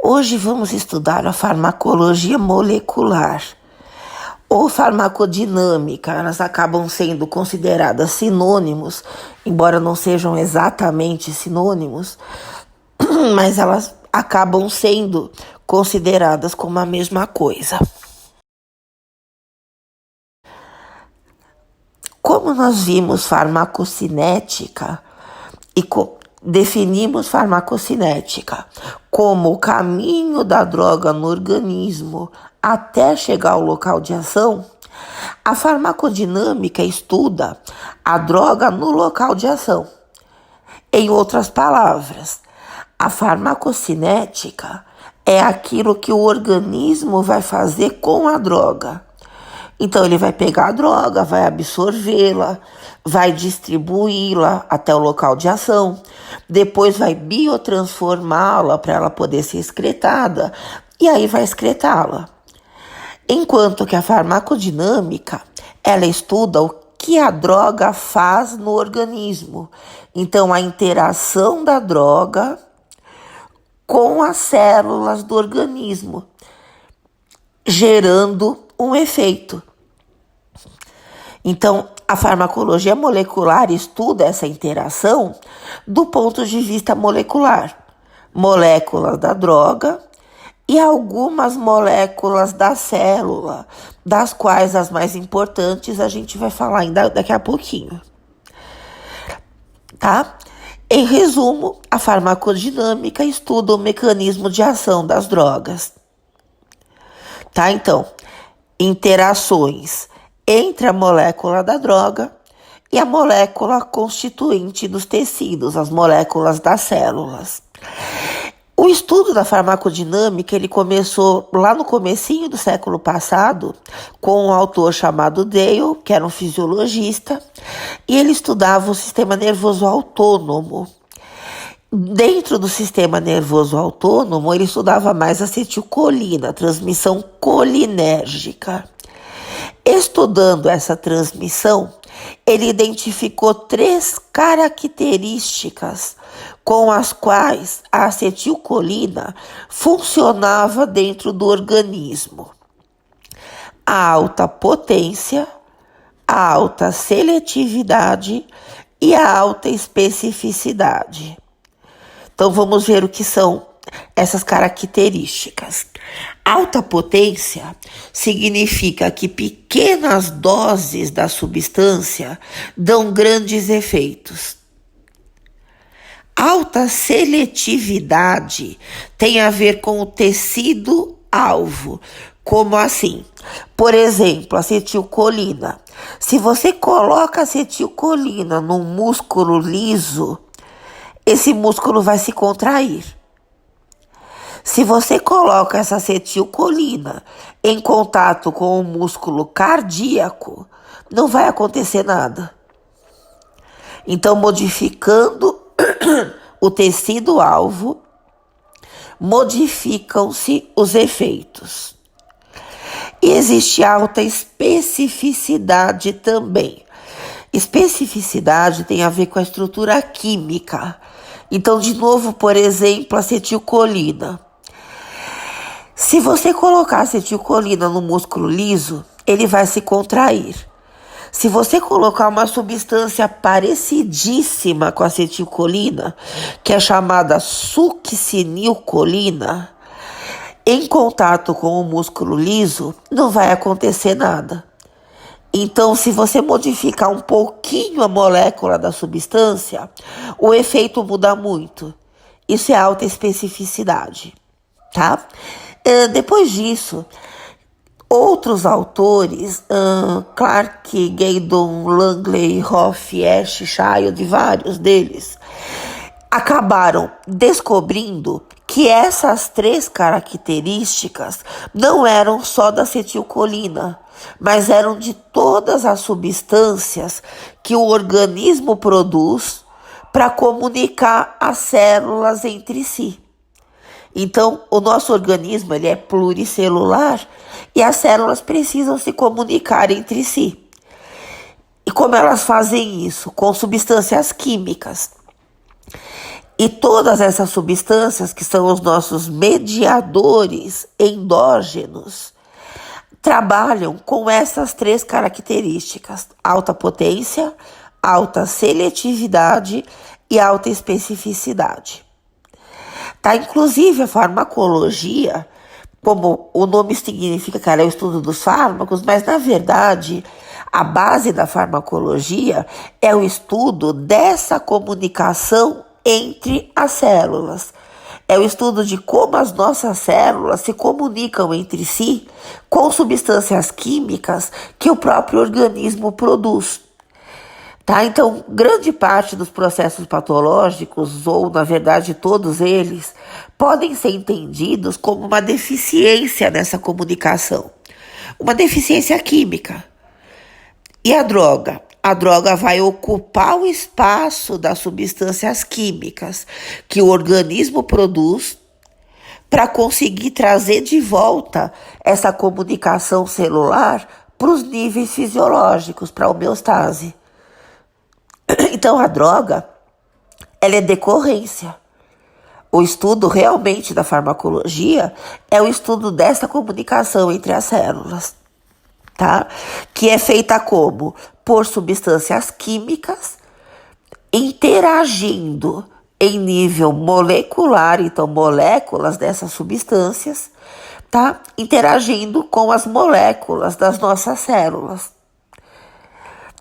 Hoje vamos estudar a farmacologia molecular ou farmacodinâmica. Elas acabam sendo consideradas sinônimos, embora não sejam exatamente sinônimos, mas elas acabam sendo consideradas como a mesma coisa. Como nós vimos farmacocinética e definimos farmacocinética como o caminho da droga no organismo até chegar ao local de ação, a farmacodinâmica estuda a droga no local de ação. Em outras palavras, a farmacocinética é aquilo que o organismo vai fazer com a droga. Então ele vai pegar a droga, vai absorvê-la, vai distribuí-la até o local de ação, depois vai biotransformá-la para ela poder ser excretada e aí vai excretá-la. Enquanto que a farmacodinâmica, ela estuda o que a droga faz no organismo. Então a interação da droga com as células do organismo, gerando um efeito. Então, a farmacologia molecular estuda essa interação do ponto de vista molecular. Moléculas da droga e algumas moléculas da célula, das quais as mais importantes a gente vai falar ainda daqui a pouquinho. Tá? Em resumo, a farmacodinâmica estuda o mecanismo de ação das drogas. Tá? Então, interações entre a molécula da droga e a molécula constituinte dos tecidos, as moléculas das células. O estudo da farmacodinâmica, ele começou lá no comecinho do século passado, com um autor chamado Dale, que era um fisiologista, e ele estudava o sistema nervoso autônomo. Dentro do sistema nervoso autônomo, ele estudava mais acetilcolina, transmissão colinérgica. Estudando essa transmissão, ele identificou 3 características com as quais a acetilcolina funcionava dentro do organismo: a alta potência, a alta seletividade e a alta especificidade. Então vamos ver o que são essas características. Alta potência significa que pequenas doses da substância dão grandes efeitos. Alta seletividade tem a ver com o tecido-alvo. Como assim? Por exemplo, acetilcolina. Se você coloca acetilcolina num músculo liso, esse músculo vai se contrair. Se você coloca essa acetilcolina em contato com o músculo cardíaco, não vai acontecer nada. Então, modificando o tecido-alvo, modificam-se os efeitos. E existe alta especificidade também. Especificidade tem a ver com a estrutura química. Então, de novo, por exemplo, acetilcolina. Se você colocar acetilcolina no músculo liso, ele vai se contrair. Se você colocar uma substância parecidíssima com a acetilcolina, que é chamada succinilcolina, em contato com o músculo liso, não vai acontecer nada. Então, se você modificar um pouquinho a molécula da substância, o efeito muda muito. Isso é alta especificidade, tá? Depois disso, outros autores, Clark, Gaydon, Langley, Hoff, Ash, Child, vários deles, acabaram descobrindo que essas 3 características não eram só da acetilcolina, mas eram de todas as substâncias que o organismo produz para comunicar as células entre si. Então, o nosso organismo ele é pluricelular e as células precisam se comunicar entre si. E como elas fazem isso? Com substâncias químicas. E todas essas substâncias, que são os nossos mediadores endógenos, trabalham com essas três características: alta potência, alta seletividade e alta especificidade. Tá? Inclusive a farmacologia, como o nome significa, cara, é o estudo dos fármacos, mas na verdade a base da farmacologia é o estudo dessa comunicação entre as células. É o estudo de como as nossas células se comunicam entre si com substâncias químicas que o próprio organismo produz. Tá? Então, grande parte dos processos patológicos, ou na verdade todos eles, podem ser entendidos como uma deficiência nessa comunicação. Uma deficiência química. E a droga? A droga vai ocupar o espaço das substâncias químicas que o organismo produz para conseguir trazer de volta essa comunicação celular para os níveis fisiológicos, para a homeostase. Então a droga, ela é decorrência. O estudo realmente da farmacologia é o estudo dessa comunicação entre as células, tá? Que é feita como? Por substâncias químicas interagindo em nível molecular, então moléculas dessas substâncias, tá? Interagindo com as moléculas das nossas células.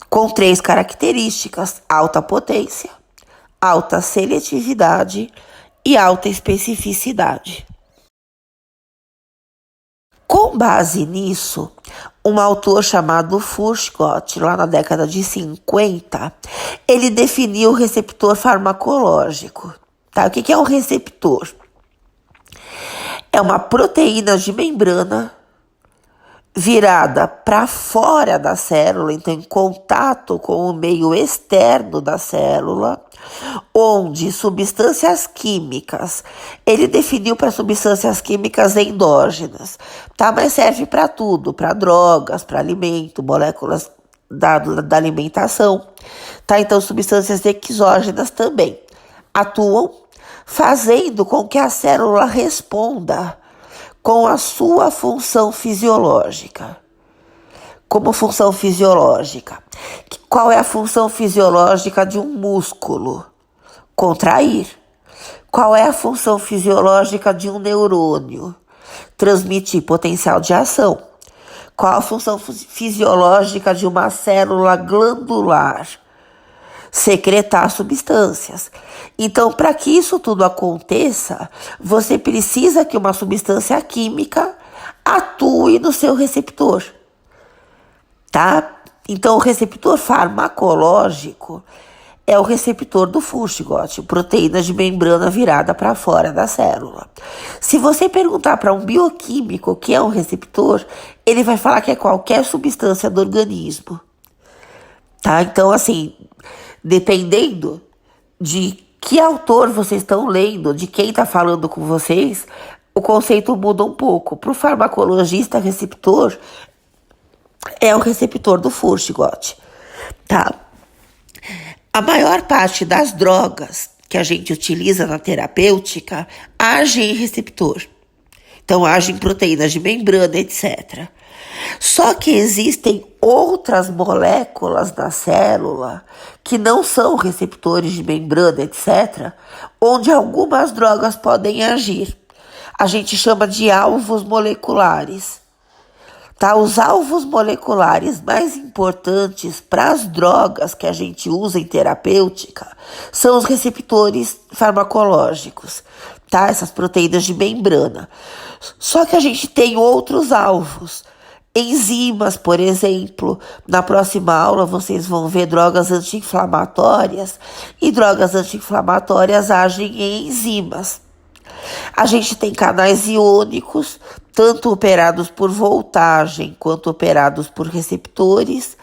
Com três características: alta potência, alta seletividade e alta especificidade. Com base nisso, um autor chamado Furchgott, lá na década de 50, ele definiu o receptor farmacológico. Tá? O que é um receptor? É uma proteína de membrana virada para fora da célula, então em contato com o meio externo da célula, onde substâncias químicas, ele definiu para substâncias químicas endógenas, tá? Mas serve para tudo, para drogas, para alimento, moléculas da alimentação, tá? Então substâncias exógenas também atuam, fazendo com que a célula responda com a sua função fisiológica. Como função fisiológica. Qual é a função fisiológica de um músculo? Contrair. Qual é a função fisiológica de um neurônio? Transmitir potencial de ação. Qual a função fisiológica de uma célula glandular? Secretar substâncias. Então, para que isso tudo aconteça, você precisa que uma substância química atue no seu receptor, tá? Então, o receptor farmacológico é o receptor do Furchgott, proteína de membrana virada para fora da célula. Se você perguntar para um bioquímico o que é um receptor, ele vai falar que é qualquer substância do organismo, tá? Então, assim, dependendo de que autor vocês estão lendo, de quem está falando com vocês, o conceito muda um pouco. Para o farmacologista, receptor é o receptor do Furchgott, tá? A maior parte das drogas que a gente utiliza na terapêutica agem em receptor. Então, agem em proteínas de membrana, etc. Só que existem outras moléculas da célula que não são receptores de membrana, etc., onde algumas drogas podem agir. A gente chama de alvos moleculares. Tá? Os alvos moleculares mais importantes para as drogas que a gente usa em terapêutica são os receptores farmacológicos, tá? Essas proteínas de membrana. Só que a gente tem outros alvos. Enzimas, por exemplo. Na próxima aula vocês vão ver drogas anti-inflamatórias, e drogas anti-inflamatórias agem em enzimas. A gente tem canais iônicos, tanto operados por voltagem quanto operados por receptores.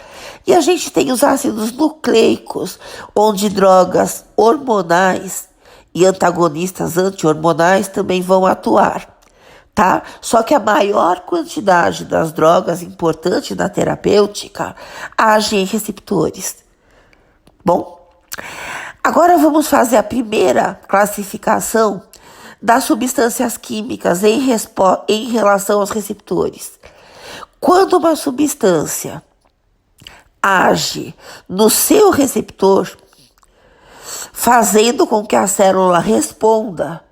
E a gente tem os ácidos nucleicos, onde drogas hormonais e antagonistas anti-hormonais também vão atuar. Tá? Só que a maior quantidade das drogas importantes na terapêutica agem em receptores. Bom, Agora vamos fazer a primeira classificação das substâncias químicas em relação aos receptores. Quando uma substância age no seu receptor, fazendo com que a célula responda,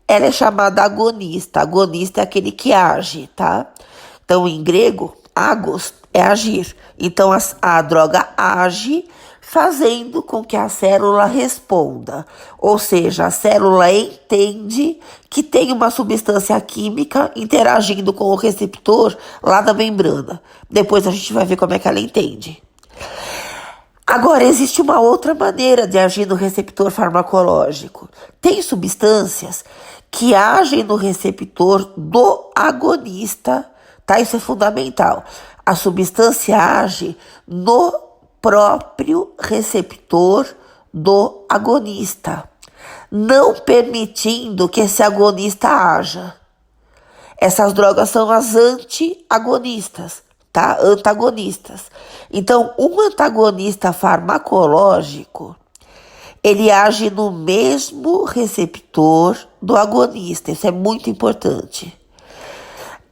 ela é chamada agonista. Agonista é aquele que age, tá? Então, em grego, agos é agir. Então, a droga age fazendo com que a célula responda. Ou seja, a célula entende que tem uma substância química interagindo com o receptor lá da membrana. Depois a gente vai ver como é que ela entende. Agora, existe uma outra maneira de agir no receptor farmacológico. Tem substâncias que agem no receptor do agonista, tá? Isso é fundamental. A substância age no próprio receptor do agonista, não permitindo que esse agonista haja. Essas drogas são as antagonistas, tá? Antagonistas. Então, um antagonista farmacológico, ele age no mesmo receptor do agonista. Isso é muito importante.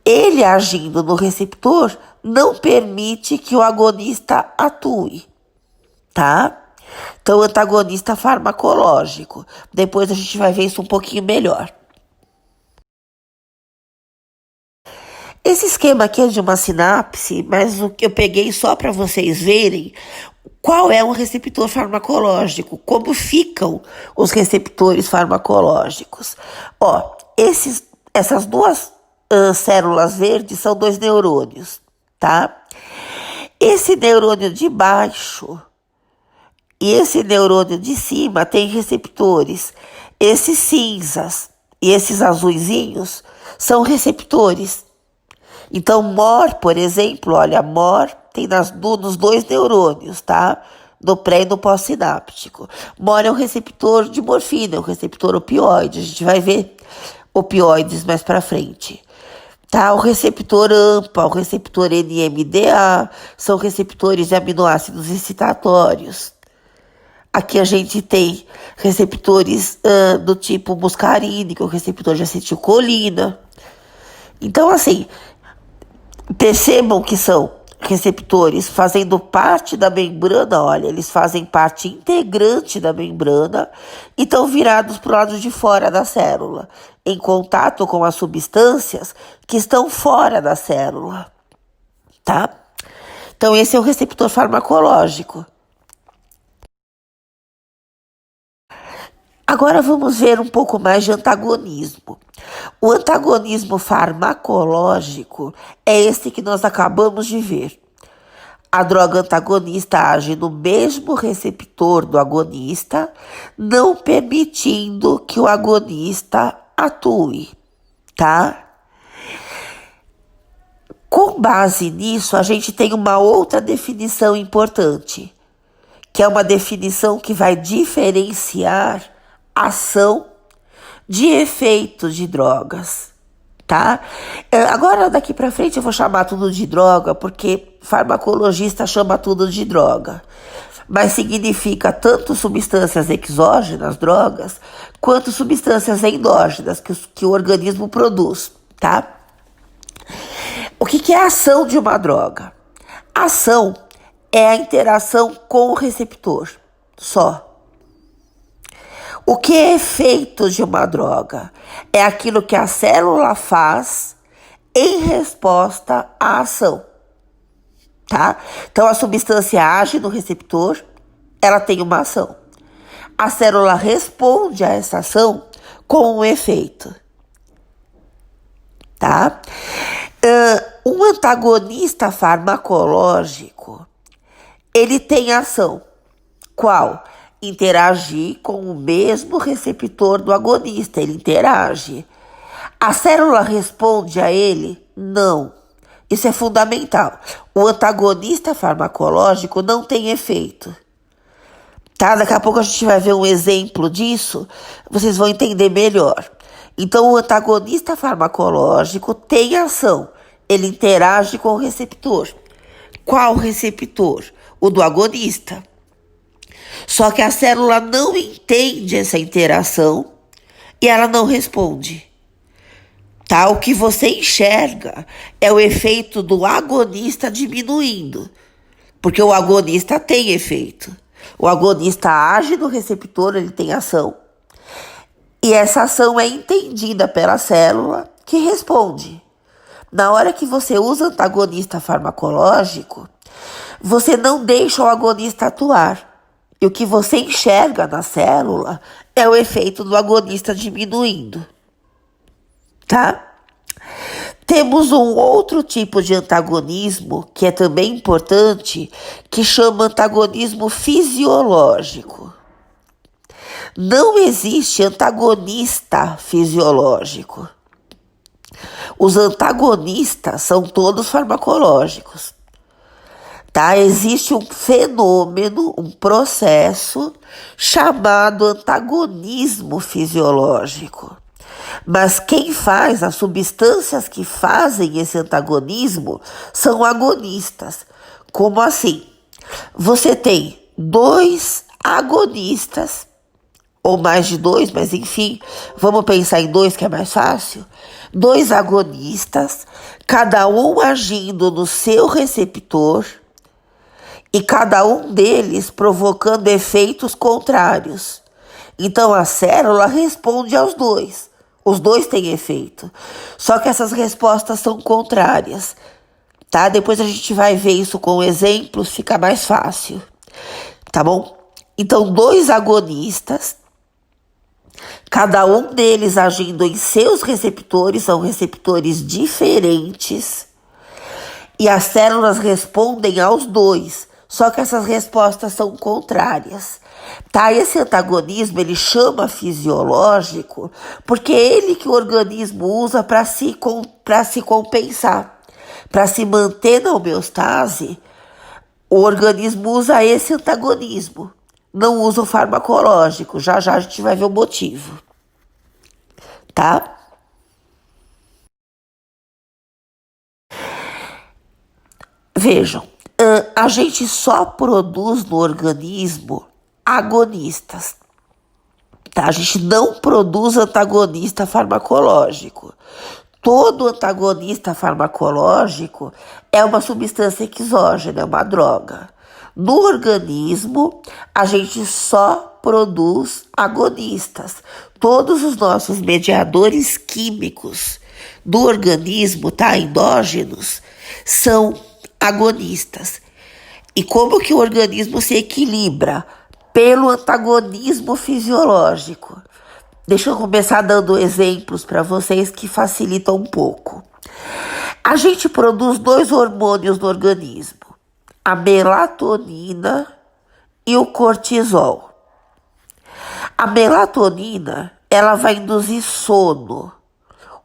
Ele agindo no receptor não permite que o agonista atue, tá? Então, antagonista farmacológico. Depois a gente vai ver isso um pouquinho melhor. Esse esquema aqui é de uma sinapse, mas o que eu peguei só para vocês verem qual é um receptor farmacológico, como ficam os receptores farmacológicos. Ó, essas duas células verdes são 2 neurônios, tá? Esse neurônio de baixo e esse neurônio de cima tem receptores. Esses cinzas e esses azuizinhos são receptores. Então, MOR, por exemplo, olha, MOR tem nos 2 neurônios, tá? No pré e no pós-sináptico. MOR é um receptor de morfina, é um receptor opioide. A gente vai ver opioides mais pra frente. Tá, o receptor AMPA, o receptor NMDA, são receptores de aminoácidos excitatórios. Aqui a gente tem receptores do tipo muscarínico, o receptor de acetilcolina. Então, assim, percebam que são receptores fazendo parte da membrana, olha, eles fazem parte integrante da membrana e estão virados para o lado de fora da célula, em contato com as substâncias que estão fora da célula, tá? Então, esse é o receptor farmacológico. Agora vamos ver um pouco mais de antagonismo. O antagonismo farmacológico é esse que nós acabamos de ver. A droga antagonista age no mesmo receptor do agonista, não permitindo que o agonista atue, tá? Com base nisso, a gente tem uma outra definição importante, que é uma definição que vai diferenciar ação de efeito de drogas, tá? Agora, daqui pra frente, eu vou chamar tudo de droga, porque farmacologista chama tudo de droga. Mas significa tanto substâncias exógenas, drogas, quanto substâncias endógenas que o organismo produz, tá? O que é a ação de uma droga? A ação é a interação com o receptor, só. O que é efeito de uma droga? É aquilo que a célula faz em resposta à ação, tá? Então, a substância age no receptor, ela tem uma ação. A célula responde a essa ação com um efeito, tá? Um antagonista farmacológico, ele tem ação. Qual? Interagir com o mesmo receptor do agonista, ele interage. A célula responde a ele? Não. Isso é fundamental. O antagonista farmacológico não tem efeito. Tá? Daqui a pouco a gente vai ver um exemplo disso, vocês vão entender melhor. Então, o antagonista farmacológico tem ação, ele interage com o receptor. Qual receptor? O do agonista. Só que a célula não entende essa interação e ela não responde. Tá? O que você enxerga é o efeito do agonista diminuindo, porque o agonista tem efeito. O agonista age no receptor, ele tem ação, e essa ação é entendida pela célula que responde. Na hora que você usa antagonista farmacológico, você não deixa o agonista atuar. E o que você enxerga na célula é o efeito do agonista diminuindo. Tá? Temos um outro tipo de antagonismo que é também importante, que chama antagonismo fisiológico. Não existe antagonista fisiológico. Os antagonistas são todos farmacológicos. Tá? Existe um fenômeno, um processo chamado antagonismo fisiológico. Mas quem faz, as substâncias que fazem esse antagonismo são agonistas. Como assim? Você tem 2 agonistas, ou mais de 2, mas enfim, vamos pensar em 2 que é mais fácil. 2 agonistas, cada um agindo no seu receptor e cada um deles provocando efeitos contrários. Então a célula responde aos 2. Os 2 têm efeito. Só que essas respostas são contrárias. Tá? Depois a gente vai ver isso com exemplos, fica mais fácil. Tá bom? Então, 2 agonistas, cada um deles agindo em seus receptores, são receptores diferentes, e as células respondem aos 2, só que essas respostas são contrárias. Tá? Esse antagonismo ele chama fisiológico porque é ele que o organismo usa para se compensar, para se manter na homeostase. O organismo usa esse antagonismo, não usa o farmacológico. Já já a gente vai ver o motivo. Tá? Vejam, a gente só produz no organismo agonistas. Tá? A gente não produz antagonista farmacológico. Todo antagonista farmacológico é uma substância exógena, é uma droga. No organismo, a gente só produz agonistas. Todos os nossos mediadores químicos do organismo, tá? Endógenos, são agonistas. E como que o organismo se equilibra? Pelo antagonismo fisiológico. Deixa eu começar dando exemplos para vocês que facilitam um pouco. A gente produz 2 hormônios no organismo, a melatonina e o cortisol. A melatonina, ela vai induzir sono.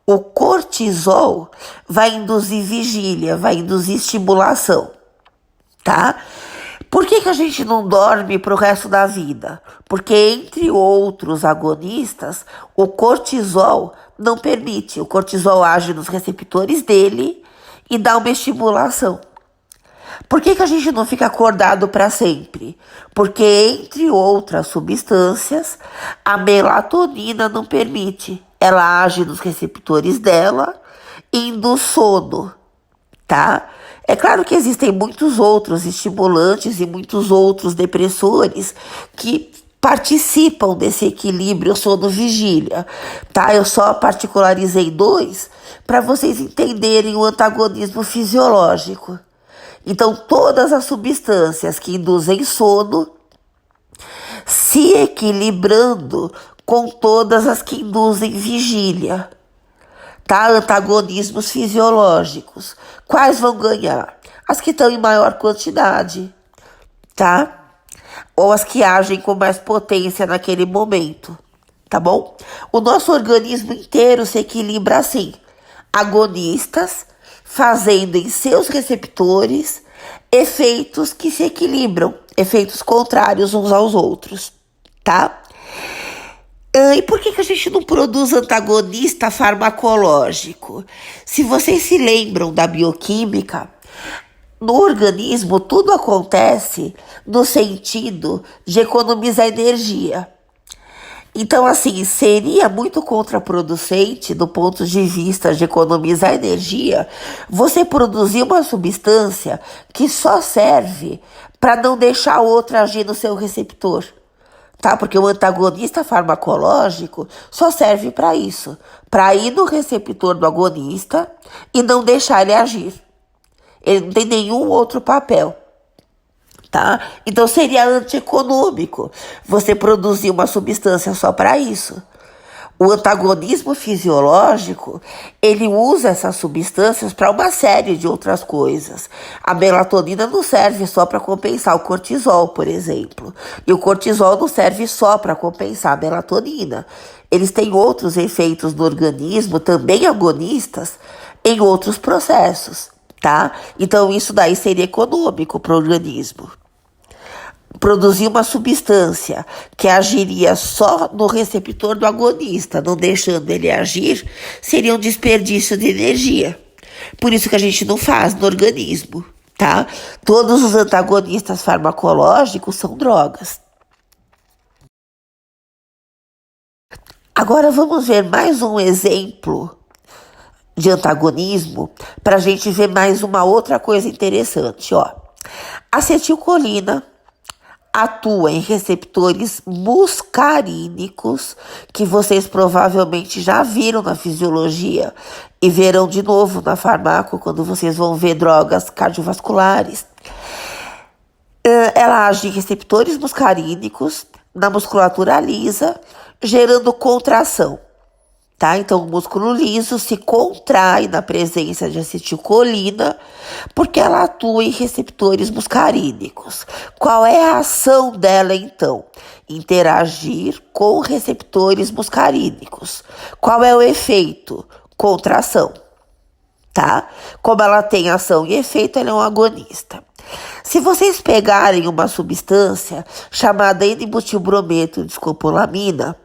O cortisol vai induzir vigília, vai induzir estimulação, tá? Por que a gente não dorme para o resto da vida? Porque, entre outros agonistas, o cortisol não permite. O cortisol age nos receptores dele e dá uma estimulação. Por que a gente não fica acordado para sempre? Porque, entre outras substâncias, a melatonina não permite. Ela age nos receptores dela e induz sono, tá? É claro que existem muitos outros estimulantes e muitos outros depressores que participam desse equilíbrio sono-vigília, tá? Eu só particularizei 2 para vocês entenderem o antagonismo fisiológico. Então, todas as substâncias que induzem sono se equilibrando com todas as que induzem vigília. Tá? Antagonismos fisiológicos. Quais vão ganhar? As que estão em maior quantidade, tá? Ou as que agem com mais potência naquele momento, tá bom? O nosso organismo inteiro se equilibra assim. Agonistas fazendo em seus receptores efeitos que se equilibram, efeitos contrários uns aos outros, tá? E por que a gente não produz antagonista farmacológico? Se vocês se lembram da bioquímica, No organismo, tudo acontece no sentido de economizar energia. Então, assim, seria muito contraproducente, do ponto de vista de economizar energia, você produzir uma substância que só serve para não deixar outra agir no seu receptor. Tá? Porque o antagonista farmacológico só serve para isso, para ir no receptor do agonista e não deixar ele agir. Ele não tem nenhum outro papel. Tá? Então seria antieconômico você produzir uma substância só para isso. O antagonismo fisiológico, ele usa essas substâncias para uma série de outras coisas. A melatonina não serve só para compensar o cortisol, por exemplo. E o cortisol não serve só para compensar a melatonina. Eles têm outros efeitos no organismo, também agonistas, em outros processos. Tá? Então isso daí seria econômico para o organismo. Produzir uma substância que agiria só no receptor do agonista, não deixando ele agir, seria um desperdício de energia. Por isso que a gente não faz no organismo, tá? Todos os antagonistas farmacológicos são drogas. Agora vamos ver mais um exemplo de antagonismo para a gente ver mais uma outra coisa interessante, ó. Acetilcolina atua em receptores muscarínicos que vocês provavelmente já viram na fisiologia e verão de novo na farmaco quando vocês vão ver drogas cardiovasculares. Ela age em receptores muscarínicos na musculatura lisa, gerando contração. Tá? Então, o músculo liso se contrai na presença de acetilcolina porque ela atua em receptores muscarínicos. Qual é a ação dela, então? Interagir com receptores muscarínicos. Qual é o efeito? Contração. Tá? Como ela tem ação e efeito, ela é um agonista. Se vocês pegarem uma substância chamada N-butilbrometo de escopolamina,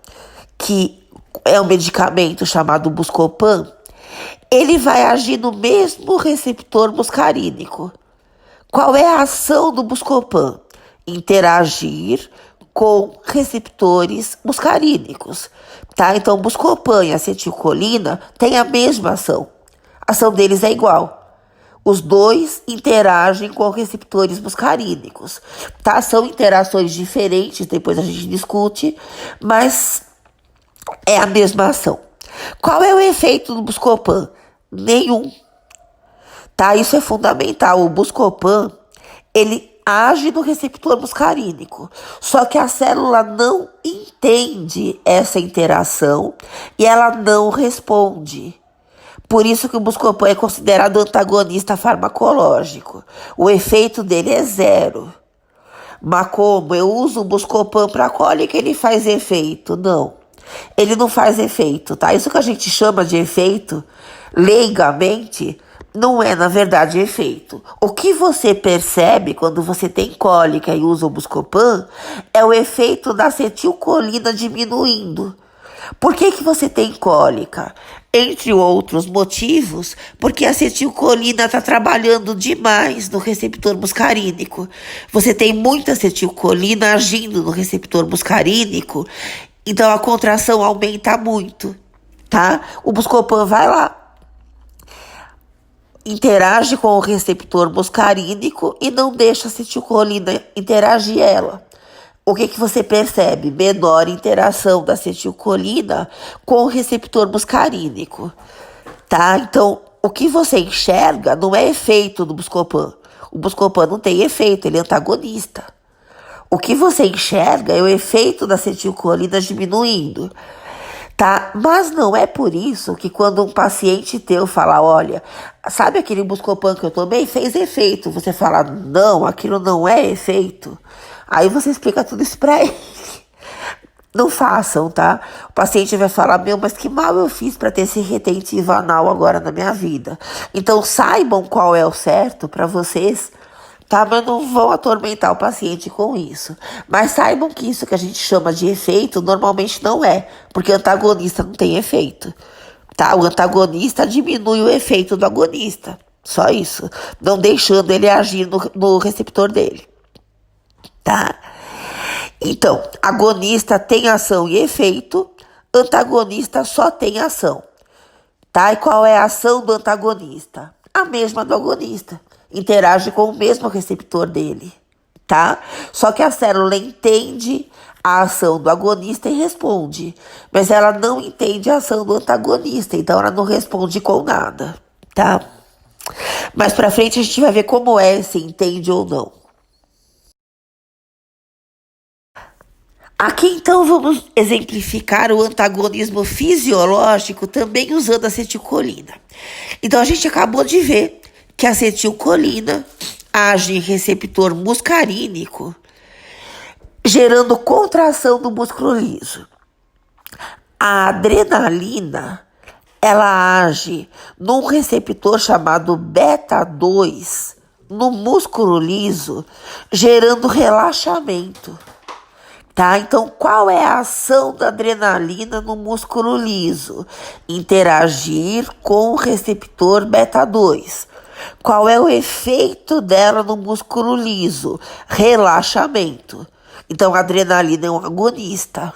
que é um medicamento chamado Buscopan, ele vai agir no mesmo receptor muscarínico. Qual é a ação do Buscopan? Interagir com receptores muscarínicos. Tá? Então, Buscopan e acetilcolina têm a mesma ação. A ação deles é igual. Os dois interagem com receptores muscarínicos. Tá? São interações diferentes, depois a gente discute, mas é a mesma ação. Qual é o efeito do Buscopan? Nenhum. Tá? Isso é fundamental. O Buscopan, ele age no receptor muscarínico. Só que a célula não entende essa interação e ela não responde. Por isso que o Buscopan é considerado antagonista farmacológico. O efeito dele é zero. Mas como eu uso o Buscopan para cólica, ele faz efeito? Não. Ele não faz efeito, tá? Isso que a gente chama de efeito, leigamente, não é, na verdade, efeito. O que você percebe quando você tem cólica e usa o Buscopan é o efeito da acetilcolina diminuindo. Por que você tem cólica? Entre outros motivos, porque a acetilcolina está trabalhando demais no receptor muscarínico. Você tem muita acetilcolina agindo no receptor muscarínico, então a contração aumenta muito, tá? O Buscopan vai lá, interage com o receptor muscarínico e não deixa a acetilcolina interagir ela. O que você percebe? Menor interação da acetilcolina com o receptor muscarínico, tá? Então, o que você enxerga não é efeito do Buscopan. O Buscopan não tem efeito, ele é antagonista. O que você enxerga é o efeito da acetilcolina diminuindo, tá? Mas não é por isso que quando um paciente teu fala, olha, sabe aquele Buscopan que eu tomei? Fez efeito. Você fala, não, aquilo não é efeito. Aí você explica tudo isso pra ele. Não façam, tá? O paciente vai falar, mas que mal eu fiz pra ter esse retentivo anal agora na minha vida. Então saibam qual é o certo pra vocês, tá? Mas não vão atormentar o paciente com isso. Mas saibam que isso que a gente chama de efeito normalmente não é, porque antagonista não tem efeito, tá? O antagonista diminui o efeito do agonista. Só isso. Não deixando ele agir no receptor dele. Tá? Então, agonista tem ação e efeito, antagonista só tem ação. Tá? E qual é a ação do antagonista? A mesma do agonista. Interage com o mesmo receptor dele. Tá? Só que a célula entende a ação do agonista e responde. Mas ela não entende a ação do antagonista, então ela não responde com nada. Tá? Mais pra frente a gente vai ver como é, se entende ou não. Aqui então vamos exemplificar o antagonismo fisiológico também usando acetilcolina. Então a gente acabou de ver que a acetilcolina age em receptor muscarínico, gerando contração do músculo liso. A adrenalina, ela age num receptor chamado beta-2 no músculo liso, gerando relaxamento. Tá? Então, qual é a ação da adrenalina no músculo liso? Interagir com o receptor beta-2. Qual é o efeito dela no músculo liso? Relaxamento. Então, a adrenalina é um agonista,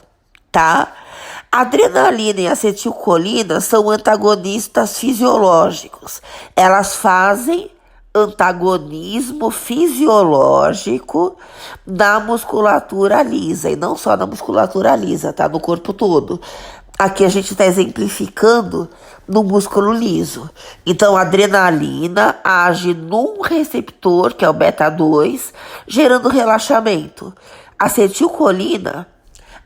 tá? A adrenalina e a acetilcolina são antagonistas fisiológicos. Elas fazem antagonismo fisiológico na musculatura lisa, e não só na musculatura lisa, tá? No corpo todo. Aqui a gente está exemplificando no músculo liso. Então, a adrenalina age num receptor, que é o beta-2, gerando relaxamento. A acetilcolina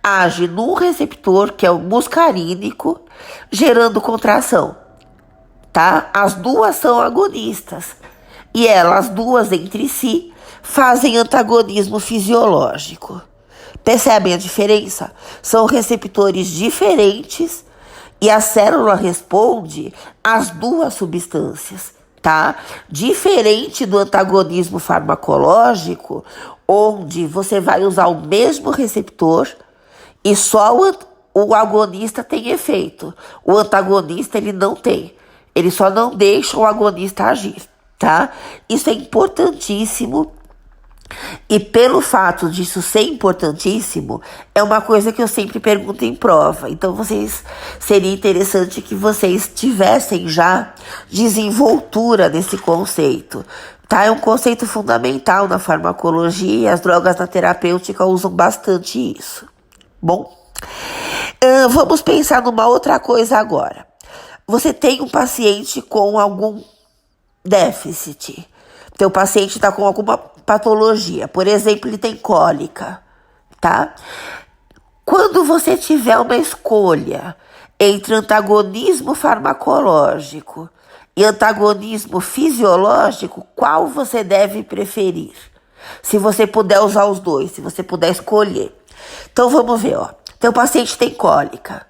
age num receptor, que é o muscarínico, gerando contração. Tá? As duas são agonistas. E elas duas entre si fazem antagonismo fisiológico. Percebem a diferença? São receptores diferentes e a célula responde às duas substâncias, tá? Diferente do antagonismo farmacológico, onde você vai usar o mesmo receptor e só o agonista tem efeito. O antagonista, ele não tem. Ele só não deixa o agonista agir, tá? Isso é importantíssimo. E pelo fato disso ser importantíssimo, é uma coisa que eu sempre pergunto em prova. Então, seria interessante que vocês tivessem já desenvoltura nesse conceito. Tá? É um conceito fundamental na farmacologia e as drogas na terapêutica usam bastante isso. Bom, vamos pensar numa outra coisa agora. Você tem um paciente com algum déficit. Teu paciente está com alguma patologia. Por exemplo, ele tem cólica, tá? Quando você tiver uma escolha entre antagonismo farmacológico e antagonismo fisiológico, qual você deve preferir? Se você puder usar os dois, se você puder escolher. Então, vamos ver, ó. Teu paciente tem cólica.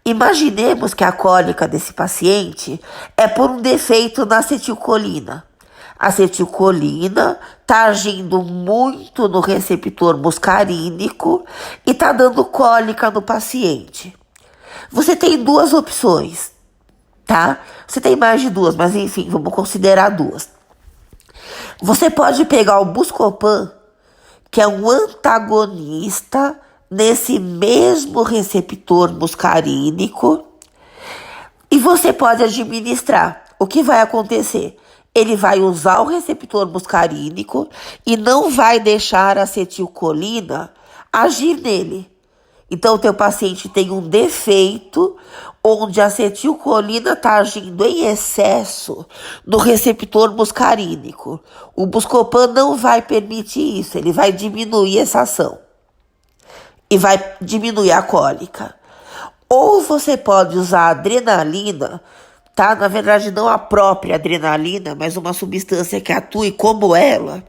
Imaginemos que a cólica desse paciente é por um defeito na acetilcolina. A acetilcolina está agindo muito no receptor muscarínico e está dando cólica no paciente. Você tem duas opções, tá? Você tem mais de duas, mas enfim, vamos considerar duas. Você pode pegar o Buscopan, que é um antagonista nesse mesmo receptor muscarínico, e você pode administrar. O que vai acontecer? Ele vai usar o receptor muscarínico e não vai deixar a acetilcolina agir nele. Então, o teu paciente tem um defeito onde a acetilcolina está agindo em excesso no receptor muscarínico. O Buscopan não vai permitir isso, ele vai diminuir essa ação e vai diminuir a cólica. Ou você pode usar a adrenalina, tá? Na verdade, não a própria adrenalina, mas uma substância que atue como ela,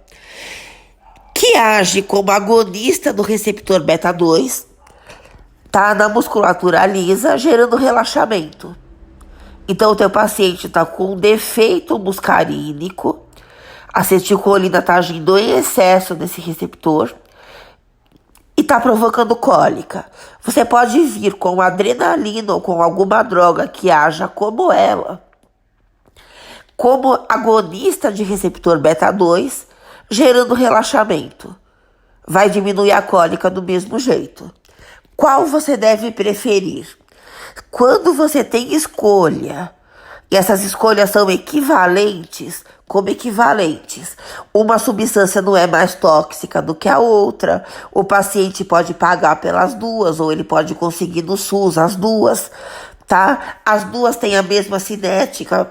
que age como agonista do receptor beta-2, tá? Na musculatura lisa, gerando relaxamento. Então, o teu paciente está com um defeito muscarínico, a acetilcolina está agindo em excesso nesse receptor e está provocando cólica. Você pode vir com adrenalina ou com alguma droga que haja como ela, como agonista de receptor beta 2, gerando relaxamento. Vai diminuir a cólica do mesmo jeito. Qual você deve preferir? Quando você tem escolha, e essas escolhas são equivalentes, como equivalentes, uma substância não é mais tóxica do que a outra, o paciente pode pagar pelas duas, ou ele pode conseguir no SUS as duas, tá? As duas têm a mesma cinética,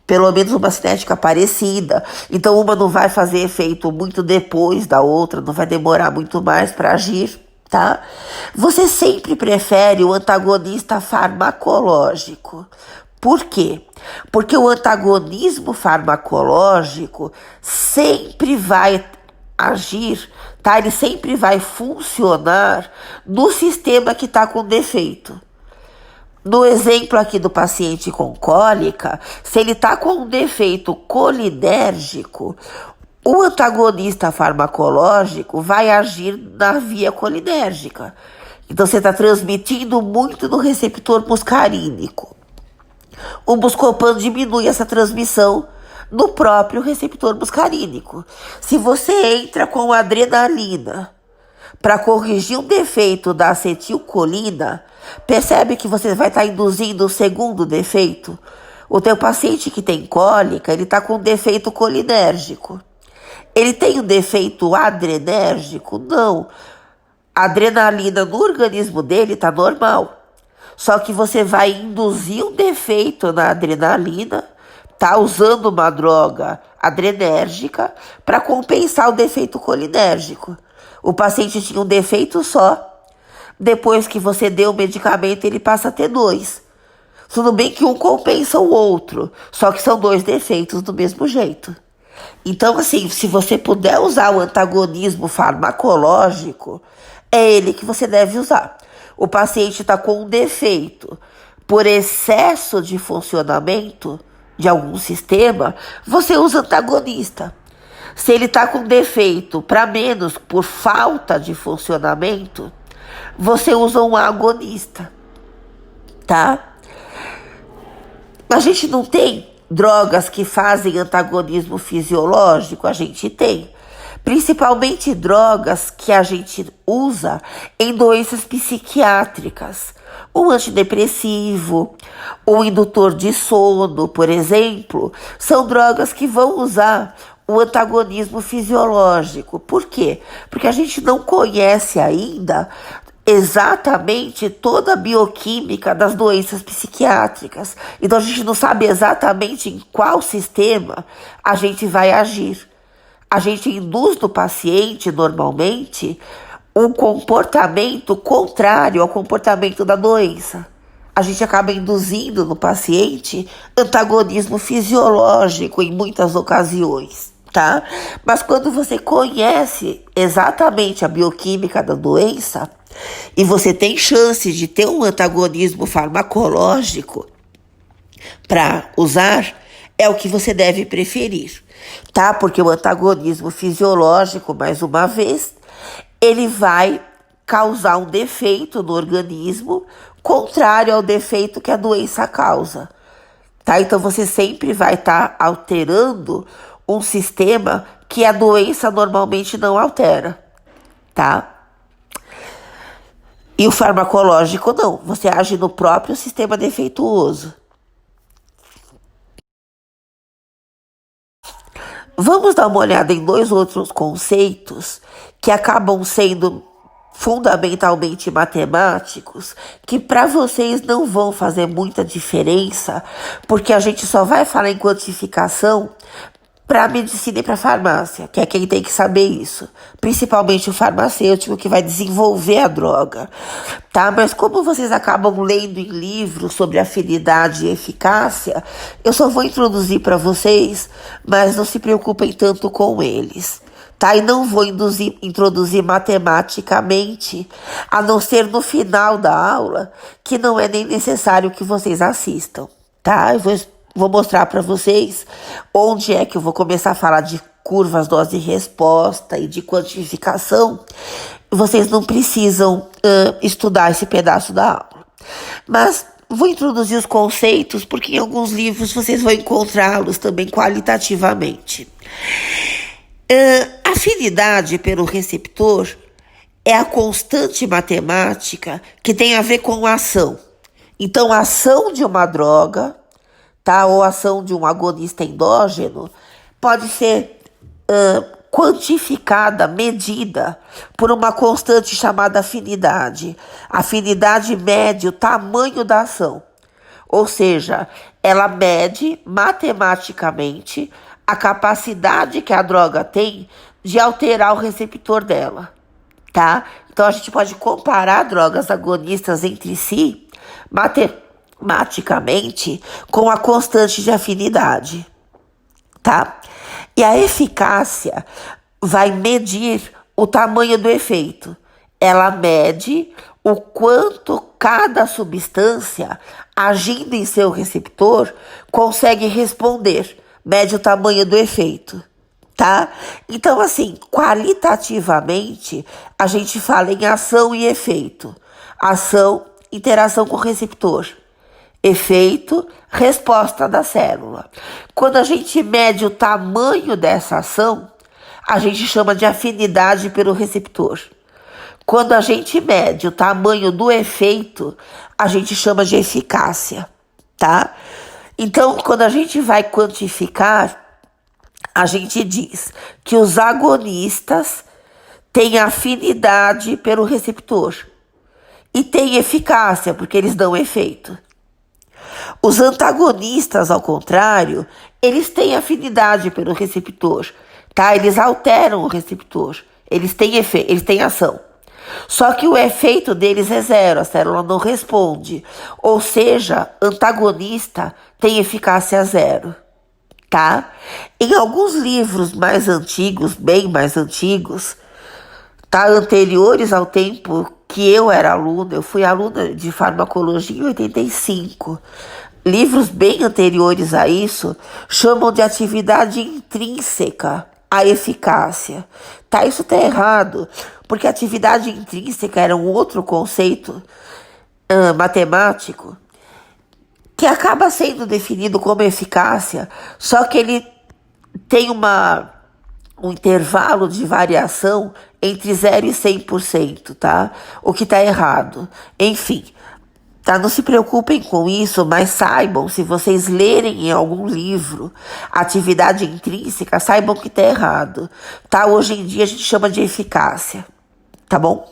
pelo menos uma cinética parecida, então uma não vai fazer efeito muito depois da outra, não vai demorar muito mais para agir, tá? Você sempre prefere o antagonista farmacológico. Por quê? Porque o antagonismo farmacológico sempre vai agir, tá? Ele sempre vai funcionar no sistema que está com defeito. No exemplo aqui do paciente com cólica, se ele está com um defeito colinérgico, o antagonista farmacológico vai agir na via colinérgica. Então você está transmitindo muito no receptor muscarínico. O Buscopan diminui essa transmissão no próprio receptor muscarínico. Se você entra com adrenalina para corrigir um defeito da acetilcolina, percebe que você vai estar induzindo o segundo defeito? O teu paciente que tem cólica, ele está com um defeito colinérgico. Ele tem um defeito adrenérgico? Não. A adrenalina no organismo dele está normal. Só que você vai induzir um defeito na adrenalina, tá usando uma droga adrenérgica para compensar o defeito colinérgico. O paciente tinha um defeito só. Depois que você deu o medicamento, ele passa a ter 2. Tudo bem que um compensa o outro, só que são 2 defeitos do mesmo jeito. Então, assim, se você puder usar o antagonismo farmacológico, é ele que você deve usar. O paciente está com um defeito por excesso de funcionamento de algum sistema, você usa antagonista. Se ele está com defeito para menos por falta de funcionamento, você usa um agonista, tá? A gente não tem drogas que fazem antagonismo fisiológico, a gente tem. Principalmente drogas que a gente usa em doenças psiquiátricas. Um antidepressivo, um indutor de sono, por exemplo, são drogas que vão usar o antagonismo fisiológico. Por quê? Porque a gente não conhece ainda exatamente toda a bioquímica das doenças psiquiátricas. Então a gente não sabe exatamente em qual sistema a gente vai agir. A gente induz no paciente, normalmente, um comportamento contrário ao comportamento da doença. A gente acaba induzindo no paciente antagonismo fisiológico em muitas ocasiões, tá? Mas quando você conhece exatamente a bioquímica da doença e você tem chance de ter um antagonismo farmacológico para usar, é o que você deve preferir, tá? Porque o antagonismo fisiológico, mais uma vez, ele vai causar um defeito no organismo contrário ao defeito que a doença causa, tá? Então você sempre vai estar alterando um sistema que a doença normalmente não altera, tá? E o farmacológico não, você age no próprio sistema defeituoso. Vamos dar uma olhada em 2 outros conceitos que acabam sendo fundamentalmente matemáticos, que para vocês não vão fazer muita diferença, porque a gente só vai falar em quantificação para medicina e para farmácia, que é quem tem que saber isso. Principalmente o farmacêutico que vai desenvolver a droga, tá? Mas como vocês acabam lendo em livros sobre afinidade e eficácia, eu só vou introduzir para vocês, mas não se preocupem tanto com eles, tá? E não vou introduzir matematicamente, a não ser no final da aula, que não é nem necessário que vocês assistam, tá? Eu vou mostrar para vocês onde é que eu vou começar a falar de curvas dose e resposta e de quantificação. Vocês não precisam estudar esse pedaço da aula. Mas vou introduzir os conceitos, porque em alguns livros vocês vão encontrá-los também qualitativamente. Afinidade pelo receptor é a constante matemática que tem a ver com a ação. Então, a ação de uma droga, tá, ou a ação de um agonista endógeno, pode ser quantificada, medida por uma constante chamada afinidade. A afinidade mede o tamanho da ação. Ou seja, ela mede matematicamente a capacidade que a droga tem de alterar o receptor dela, tá? Então a gente pode comparar drogas agonistas entre si matematicamente com a constante de afinidade, tá? E a eficácia vai medir o tamanho do efeito. Ela mede o quanto cada substância, agindo em seu receptor, consegue responder. Mede o tamanho do efeito, tá? Então, assim, qualitativamente, a gente fala em ação e efeito. Ação, interação com o receptor. Efeito, resposta da célula. Quando a gente mede o tamanho dessa ação, a gente chama de afinidade pelo receptor. Quando a gente mede o tamanho do efeito, a gente chama de eficácia, tá? Então, quando a gente vai quantificar, a gente diz que os agonistas têm afinidade pelo receptor e têm eficácia, porque eles dão efeito. Os antagonistas, ao contrário, eles têm afinidade pelo receptor, tá? Eles alteram o receptor, eles têm ação. Só que o efeito deles é zero, a célula não responde. Ou seja, antagonista tem eficácia zero, tá? Em alguns livros mais antigos, bem mais antigos, tá? Anteriores ao tempo que eu era aluna, eu fui aluna de farmacologia em 85. Livros bem anteriores a isso chamam de atividade intrínseca a eficácia, tá? Isso tá errado, porque atividade intrínseca era um outro conceito matemático que acaba sendo definido como eficácia, só que ele tem um intervalo de variação entre 0 e 100%, tá? O que tá errado. Enfim, tá? Não se preocupem com isso, mas saibam, se vocês lerem em algum livro atividade intrínseca, saibam que tá errado, tá? Hoje em dia a gente chama de eficácia, tá bom?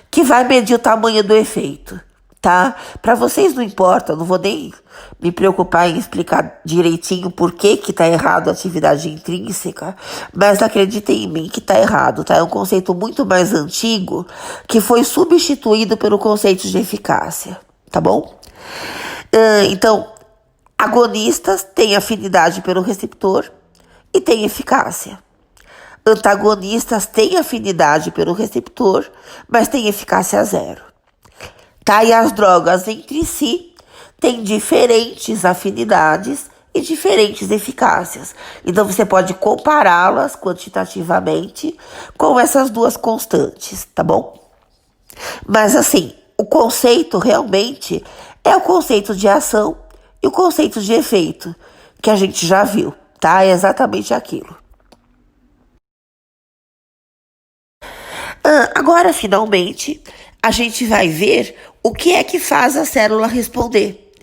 Que vai medir o tamanho do efeito, tá? Para vocês não importa, não vou nem me preocupar em explicar direitinho por que tá errado a atividade intrínseca, mas acreditem em mim que tá errado, tá? É um conceito muito mais antigo que foi substituído pelo conceito de eficácia, tá bom? Então, agonistas têm afinidade pelo receptor e têm eficácia. Antagonistas têm afinidade pelo receptor, mas têm eficácia zero. Tá? E as drogas entre si têm diferentes afinidades e diferentes eficácias. Então você pode compará-las quantitativamente com essas duas constantes, tá bom? Mas assim, o conceito realmente é o conceito de ação e o conceito de efeito, que a gente já viu, tá? É exatamente aquilo. Agora, finalmente, a gente vai ver o que é que faz a célula responder,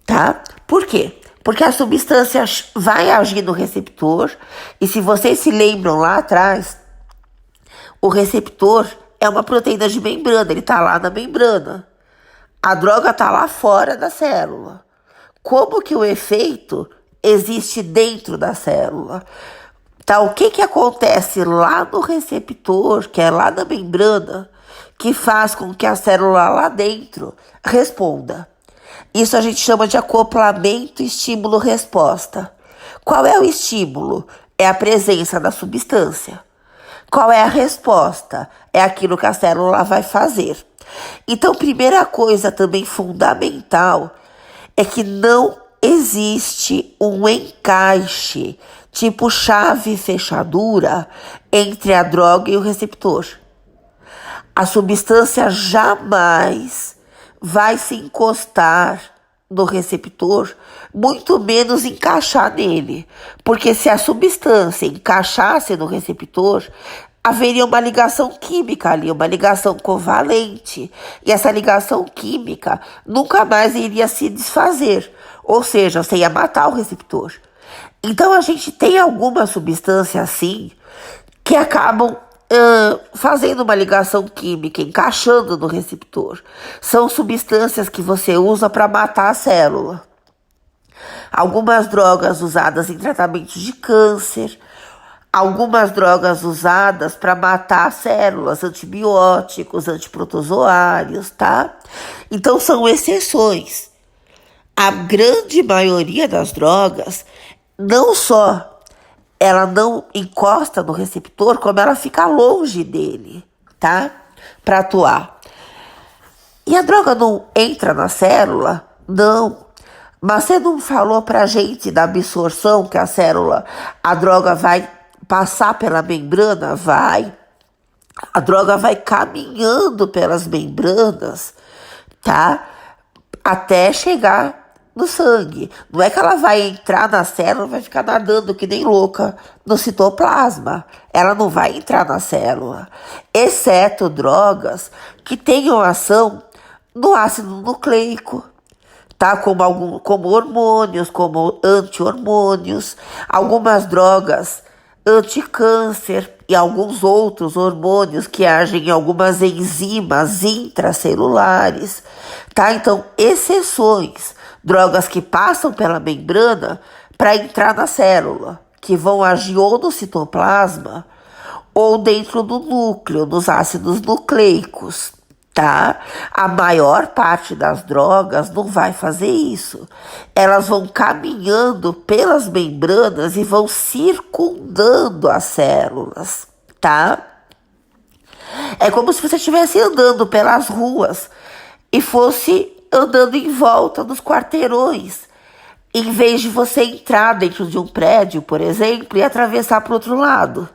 tá? Por quê? Porque a substância vai agir no receptor, e se vocês se lembram lá atrás, o receptor é uma proteína de membrana, ele tá lá na membrana. A droga tá lá fora da célula. Como que o efeito existe dentro da célula? Tá, o que acontece lá no receptor, que é lá na membrana, que faz com que a célula lá dentro responda? Isso a gente chama de acoplamento estímulo-resposta. Qual é o estímulo? É a presença da substância. Qual é a resposta? É aquilo que a célula vai fazer. Então, primeira coisa também fundamental é que não existe um encaixe, tipo chave e fechadura, entre a droga e o receptor. A substância jamais vai se encostar no receptor, muito menos encaixar nele. Porque se a substância encaixasse no receptor, haveria uma ligação química ali, uma ligação covalente. E essa ligação química nunca mais iria se desfazer. Ou seja, você ia matar o receptor. Então a gente tem algumas substâncias assim que acabam fazendo uma ligação química, encaixando no receptor. São substâncias que você usa para matar a célula. Algumas drogas usadas em tratamentos de câncer, algumas drogas usadas para matar células, antibióticos, antiprotozoários, tá? Então são exceções. A grande maioria das drogas, não só ela não encosta no receptor, como ela fica longe dele, tá? Para atuar. E a droga não entra na célula? Não. Mas você não falou pra gente da absorção que a droga vai passar pela membrana? Vai. A droga vai caminhando pelas membranas, tá? Até chegar no sangue. Não é que ela vai entrar na célula e vai ficar nadando que nem louca no citoplasma. Ela não vai entrar na célula. Exceto drogas que tenham ação no ácido nucleico, tá? Como hormônios, como anti-hormônios, algumas drogas anticâncer e alguns outros hormônios que agem em algumas enzimas intracelulares, tá? Então, exceções. Drogas que passam pela membrana para entrar na célula, que vão agir ou no citoplasma ou dentro do núcleo, nos ácidos nucleicos, tá? A maior parte das drogas não vai fazer isso. Elas vão caminhando pelas membranas e vão circundando as células, tá? É como se você estivesse andando pelas ruas e fosse andando em volta dos quarteirões, em vez de você entrar dentro de um prédio, por exemplo, e atravessar para o outro lado,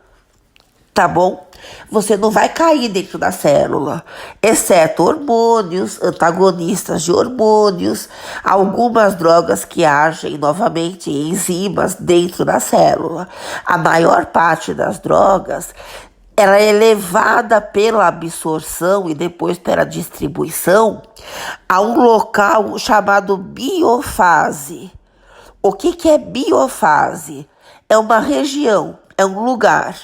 tá bom? Você não vai cair dentro da célula, exceto hormônios, antagonistas de hormônios, algumas drogas que agem novamente em enzimas dentro da célula. A maior parte das drogas, ela é levada pela absorção e depois pela distribuição a um local chamado biofase. O que é biofase? É uma região, é um lugar,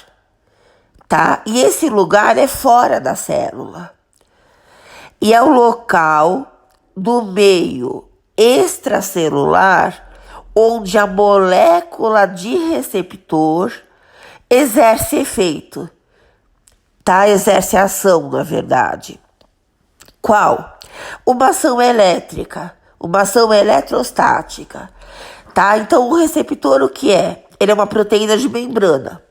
tá? E esse lugar é fora da célula. E é o local do meio extracelular onde a molécula de receptor exerce efeito. Tá? Exerce ação, na verdade. Qual? Uma ação elétrica, uma ação eletrostática. Tá? Então, o receptor, o que é? Ele é uma proteína de membrana.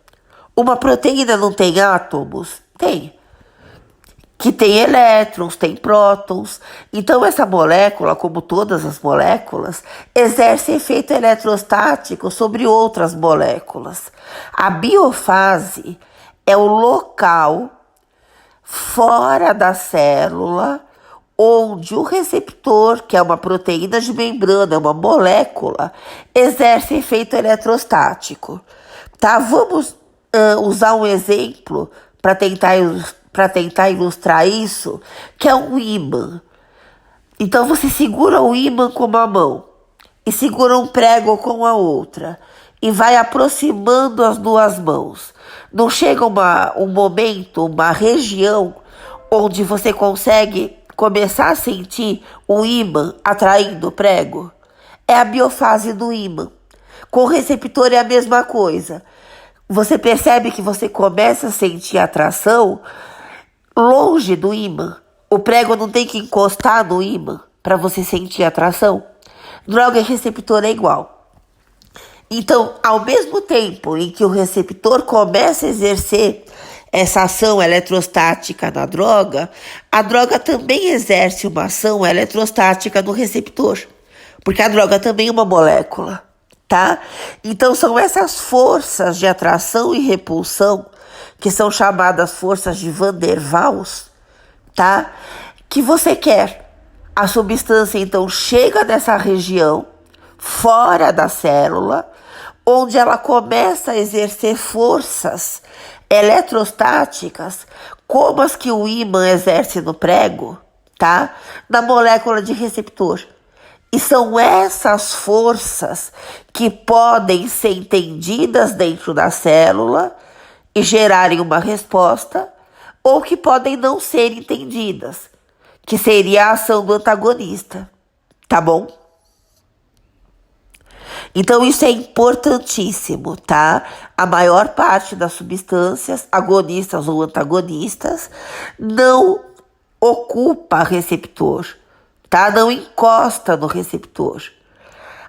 Uma proteína não tem átomos? Tem. Que tem elétrons, tem prótons. Então, essa molécula, como todas as moléculas, exerce efeito eletrostático sobre outras moléculas. A biofase é o local fora da célula onde o receptor, que é uma proteína de membrana, uma molécula, exerce efeito eletrostático. Tá? Vamos usar um exemplo para tentar ilustrar isso, que é um ímã. Então você segura o ímã com uma mão e segura um prego com a outra e vai aproximando as duas mãos. Não chega um momento, uma região onde você consegue começar a sentir o ímã atraindo o prego? É a biofase do ímã. Com o receptor é a mesma coisa. Você percebe que você começa a sentir atração longe do ímã. O prego não tem que encostar no ímã para você sentir atração. Droga e receptor é igual. Então, ao mesmo tempo em que o receptor começa a exercer essa ação eletrostática na droga, a droga também exerce uma ação eletrostática no receptor, porque a droga também é uma molécula, tá? Então, são essas forças de atração e repulsão, que são chamadas forças de Van der Waals, tá? Que você quer. A substância, então, chega nessa região, fora da célula, onde ela começa a exercer forças eletrostáticas, como as que o ímã exerce no prego, tá? Na molécula de receptor. E são essas forças que podem ser entendidas dentro da célula e gerarem uma resposta, ou que podem não ser entendidas, que seria a ação do antagonista, tá bom? Então isso é importantíssimo, tá? A maior parte das substâncias, agonistas ou antagonistas, não ocupa receptor, tá? Não encosta no receptor.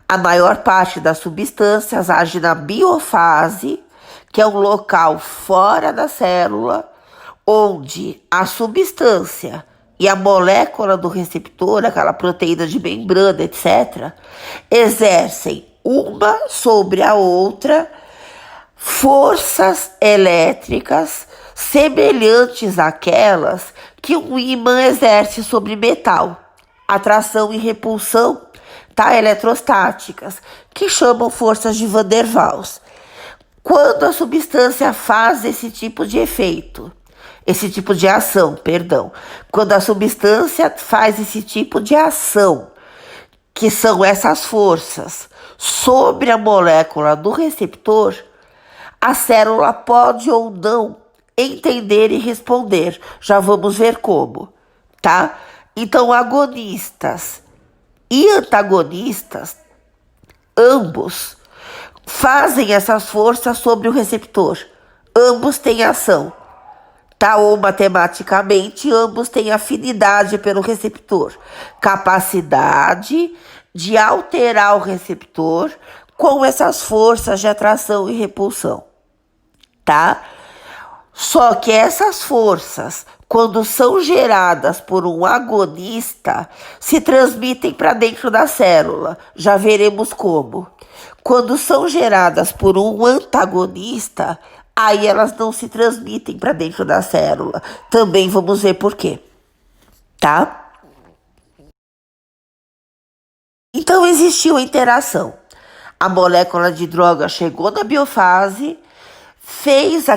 A maior parte das substâncias age na biofase, que é um local fora da célula, onde a substância e a molécula do receptor, aquela proteína de membrana, etc., exercem uma sobre a outra forças elétricas semelhantes àquelas que um ímã exerce sobre metal, atração e repulsão, tá? Eletrostáticas, que chamam forças de Van der Waals. Quando a substância faz esse tipo de efeito, esse tipo de ação, perdão, quando a substância faz esse tipo de ação, que são essas forças sobre a molécula do receptor, a célula pode ou não entender e responder. Já vamos ver como, tá? Então, agonistas e antagonistas, ambos fazem essas forças sobre o receptor. Ambos têm ação, tá? Ou matematicamente, ambos têm afinidade pelo receptor. Capacidade de alterar o receptor com essas forças de atração e repulsão, tá? Só que essas forças, quando são geradas por um agonista, se transmitem para dentro da célula. Já veremos como. Quando são geradas por um antagonista, aí elas não se transmitem para dentro da célula. Também vamos ver por quê, tá? Então existiu a interação. A molécula de droga chegou na biofase, fez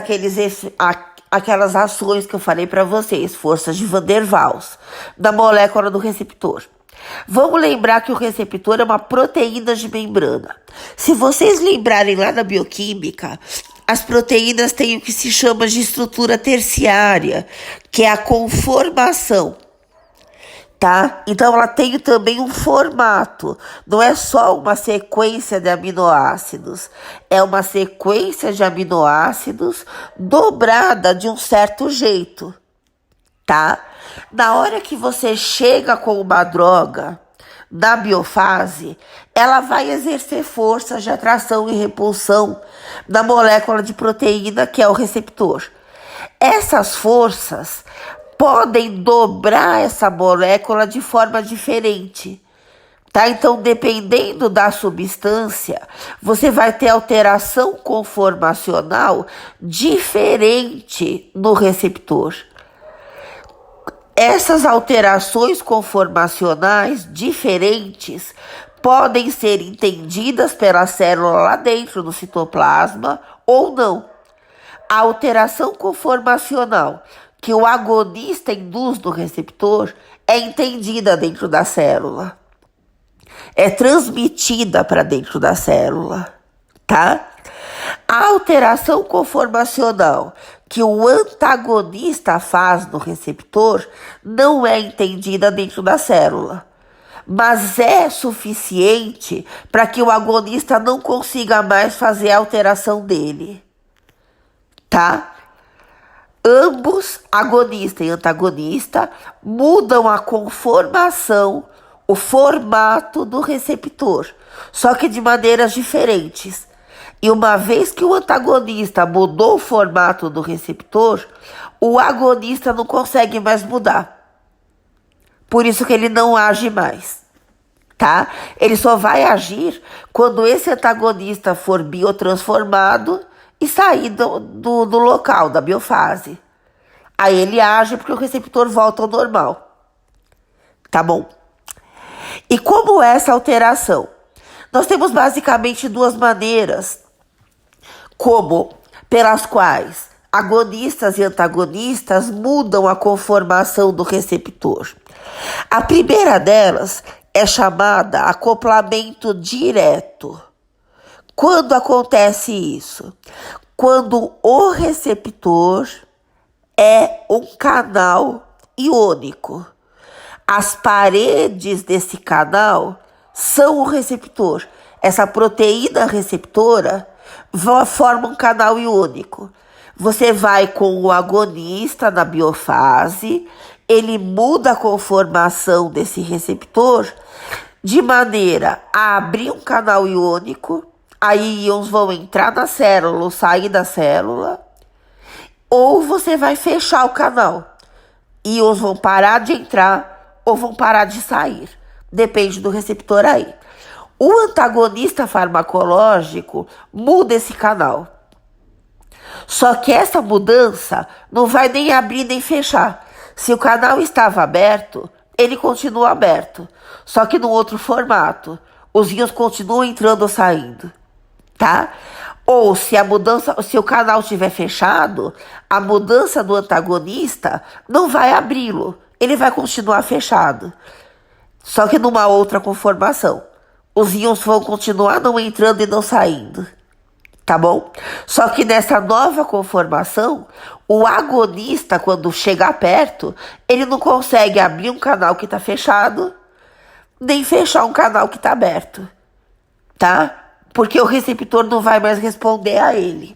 aquelas ações que eu falei para vocês, forças de Van der Waals, na molécula do receptor. Vamos lembrar que o receptor é uma proteína de membrana. Se vocês lembrarem lá na bioquímica, as proteínas têm o que se chama de estrutura terciária, que é a conformação. Tá? Então ela tem também um formato, não é só uma sequência de aminoácidos, é uma sequência de aminoácidos dobrada de um certo jeito, tá? Na hora que você chega com uma droga na biofase, ela vai exercer forças de atração e repulsão na molécula de proteína que é o receptor. Essas forças podem dobrar essa molécula de forma diferente, tá? Então, dependendo da substância, você vai ter alteração conformacional diferente no receptor. Essas alterações conformacionais diferentes podem ser entendidas pela célula lá dentro do citoplasma ou não. A alteração conformacional que o agonista induz no receptor é entendida dentro da célula. É transmitida para dentro da célula, tá? A alteração conformacional que o antagonista faz no receptor não é entendida dentro da célula, mas é suficiente para que o agonista não consiga mais fazer a alteração dele, tá? Ambos, agonista e antagonista, mudam a conformação, o formato do receptor, só que de maneiras diferentes. E uma vez que o antagonista mudou o formato do receptor, o agonista não consegue mais mudar. Por isso que ele não age mais, tá? Ele só vai agir quando esse antagonista for biotransformado e sair do local, da biofase. Aí ele age porque o receptor volta ao normal. Tá bom? E como é essa alteração? Nós temos basicamente duas maneiras pelas quais agonistas e antagonistas mudam a conformação do receptor. A primeira delas é chamada acoplamento direto. Quando acontece isso? Quando o receptor é um canal iônico. As paredes desse canal são o receptor. Essa proteína receptora forma um canal iônico. Você vai com o agonista na biofase, ele muda a conformação desse receptor de maneira a abrir um canal iônico, aí íons vão entrar na célula ou sair da célula, ou você vai fechar o canal. Íons vão parar de entrar ou vão parar de sair. Depende do receptor aí. O antagonista farmacológico muda esse canal. Só que essa mudança não vai nem abrir nem fechar. Se o canal estava aberto, ele continua aberto. Só que num outro formato. Os íons continuam entrando ou saindo. Tá? Ou se o canal estiver fechado, a mudança do antagonista não vai abri-lo. Ele vai continuar fechado. Só que numa outra conformação. Os íons vão continuar não entrando e não saindo. Tá bom? Só que nessa nova conformação, o agonista, quando chegar perto, ele não consegue abrir um canal que está fechado, nem fechar um canal que está aberto. Tá? Porque o receptor não vai mais responder a ele.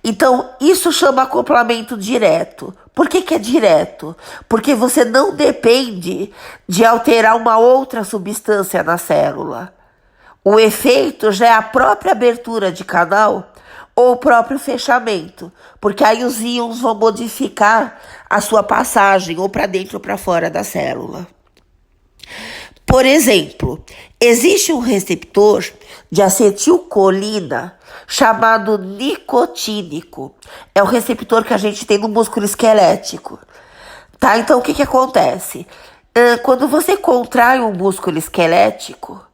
Então, isso chama acoplamento direto. Por que é direto? Porque você não depende de alterar uma outra substância na célula. O efeito já é a própria abertura de canal ou o próprio fechamento, porque aí os íons vão modificar a sua passagem ou para dentro ou para fora da célula. Por exemplo, existe um receptor de acetilcolina chamado nicotínico. É o receptor que a gente tem no músculo esquelético. Tá? Então, o que acontece? Quando você contrai um músculo esquelético,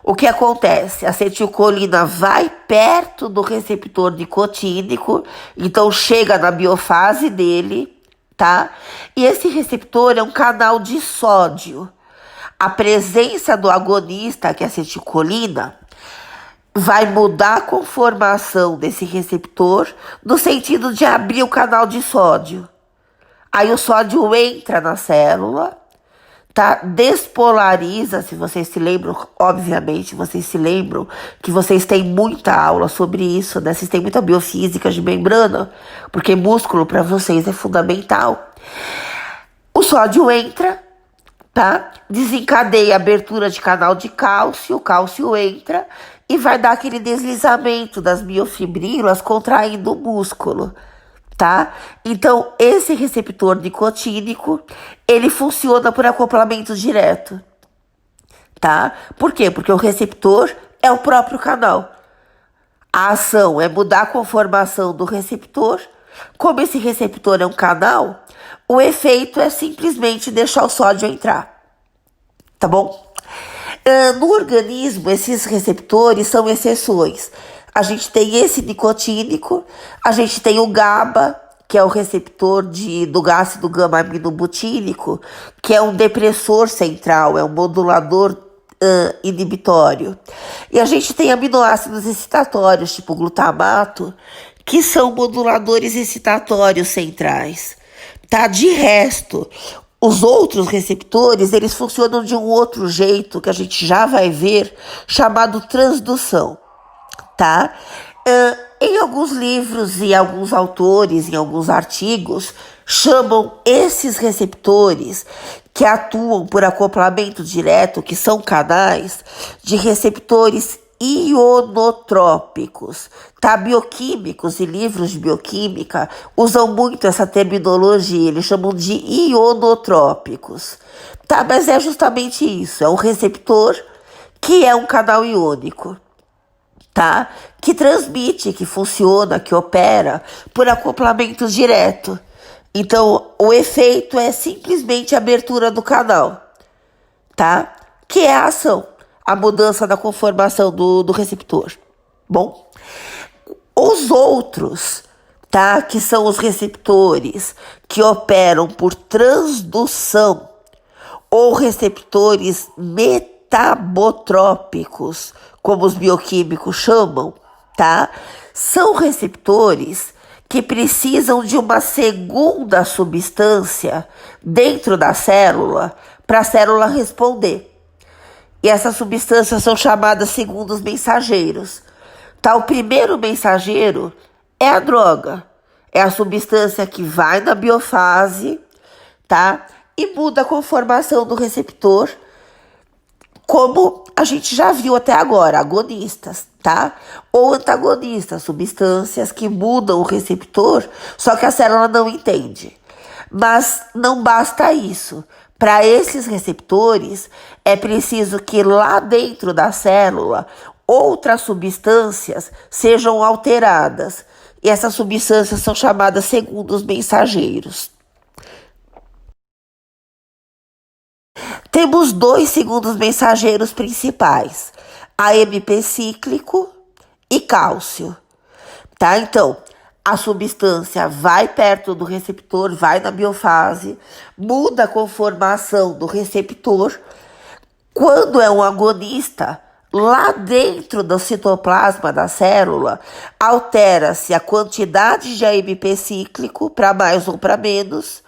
o que acontece? A acetilcolina vai perto do receptor nicotínico, então chega na biofase dele, tá? E esse receptor é um canal de sódio. A presença do agonista, que é a acetilcolina, vai mudar a conformação desse receptor no sentido de abrir o canal de sódio. Aí o sódio entra na célula, tá? Despolariza, se vocês se lembram, obviamente, vocês se lembram que vocês têm muita aula sobre isso, né? Vocês têm muita biofísica de membrana, porque músculo para vocês é fundamental. O sódio entra, tá? Desencadeia a abertura de canal de cálcio, o cálcio entra e vai dar aquele deslizamento das miofibrilas contraindo o músculo, tá? Então, esse receptor nicotínico, ele funciona por acoplamento direto, tá? Por quê? Porque o receptor é o próprio canal. A ação é mudar a conformação do receptor. Como esse receptor é um canal, o efeito é simplesmente deixar o sódio entrar, tá bom? No organismo, esses receptores são exceções. A gente tem esse nicotínico, a gente tem o GABA, que é o receptor do ácido gama-aminobutírico, que é um depressor central, é um modulador inibitório. E a gente tem aminoácidos excitatórios, tipo glutamato, que são moduladores excitatórios centrais. Tá? De resto, os outros receptores, eles funcionam de um outro jeito, que a gente já vai ver, chamado transdução, tá? Em alguns livros e alguns autores, em alguns artigos, chamam esses receptores que atuam por acoplamento direto, que são canais, de receptores ionotrópicos, tá? Bioquímicos e livros de bioquímica usam muito essa terminologia, eles chamam de ionotrópicos, tá? Mas é justamente isso, é um receptor que é um canal iônico, tá? Que transmite, que funciona, que opera por acoplamento direto. Então, o efeito é simplesmente a abertura do canal, tá? que é a ação, a mudança da conformação do receptor. Bom, os outros, tá, que são os receptores que operam por transdução ou receptores metabotrópicos, como os bioquímicos chamam, tá? São receptores que precisam de uma segunda substância dentro da célula para a célula responder. E essas substâncias são chamadas segundos mensageiros. Tá, o primeiro mensageiro é a droga. É a substância que vai na biofase, tá? E muda a conformação do receptor, como a gente já viu até agora, agonistas, tá? Ou antagonistas, substâncias que mudam o receptor, só que a célula não entende. Mas não basta isso. Para esses receptores, é preciso que lá dentro da célula outras substâncias sejam alteradas. E essas substâncias são chamadas segundos mensageiros. Temos dois segundos mensageiros principais, AMP cíclico e cálcio. Tá? Então, a substância vai perto do receptor, vai na biofase, muda a conformação do receptor. Quando é um agonista, lá dentro do citoplasma da célula, altera-se a quantidade de AMP cíclico para mais ou para menos,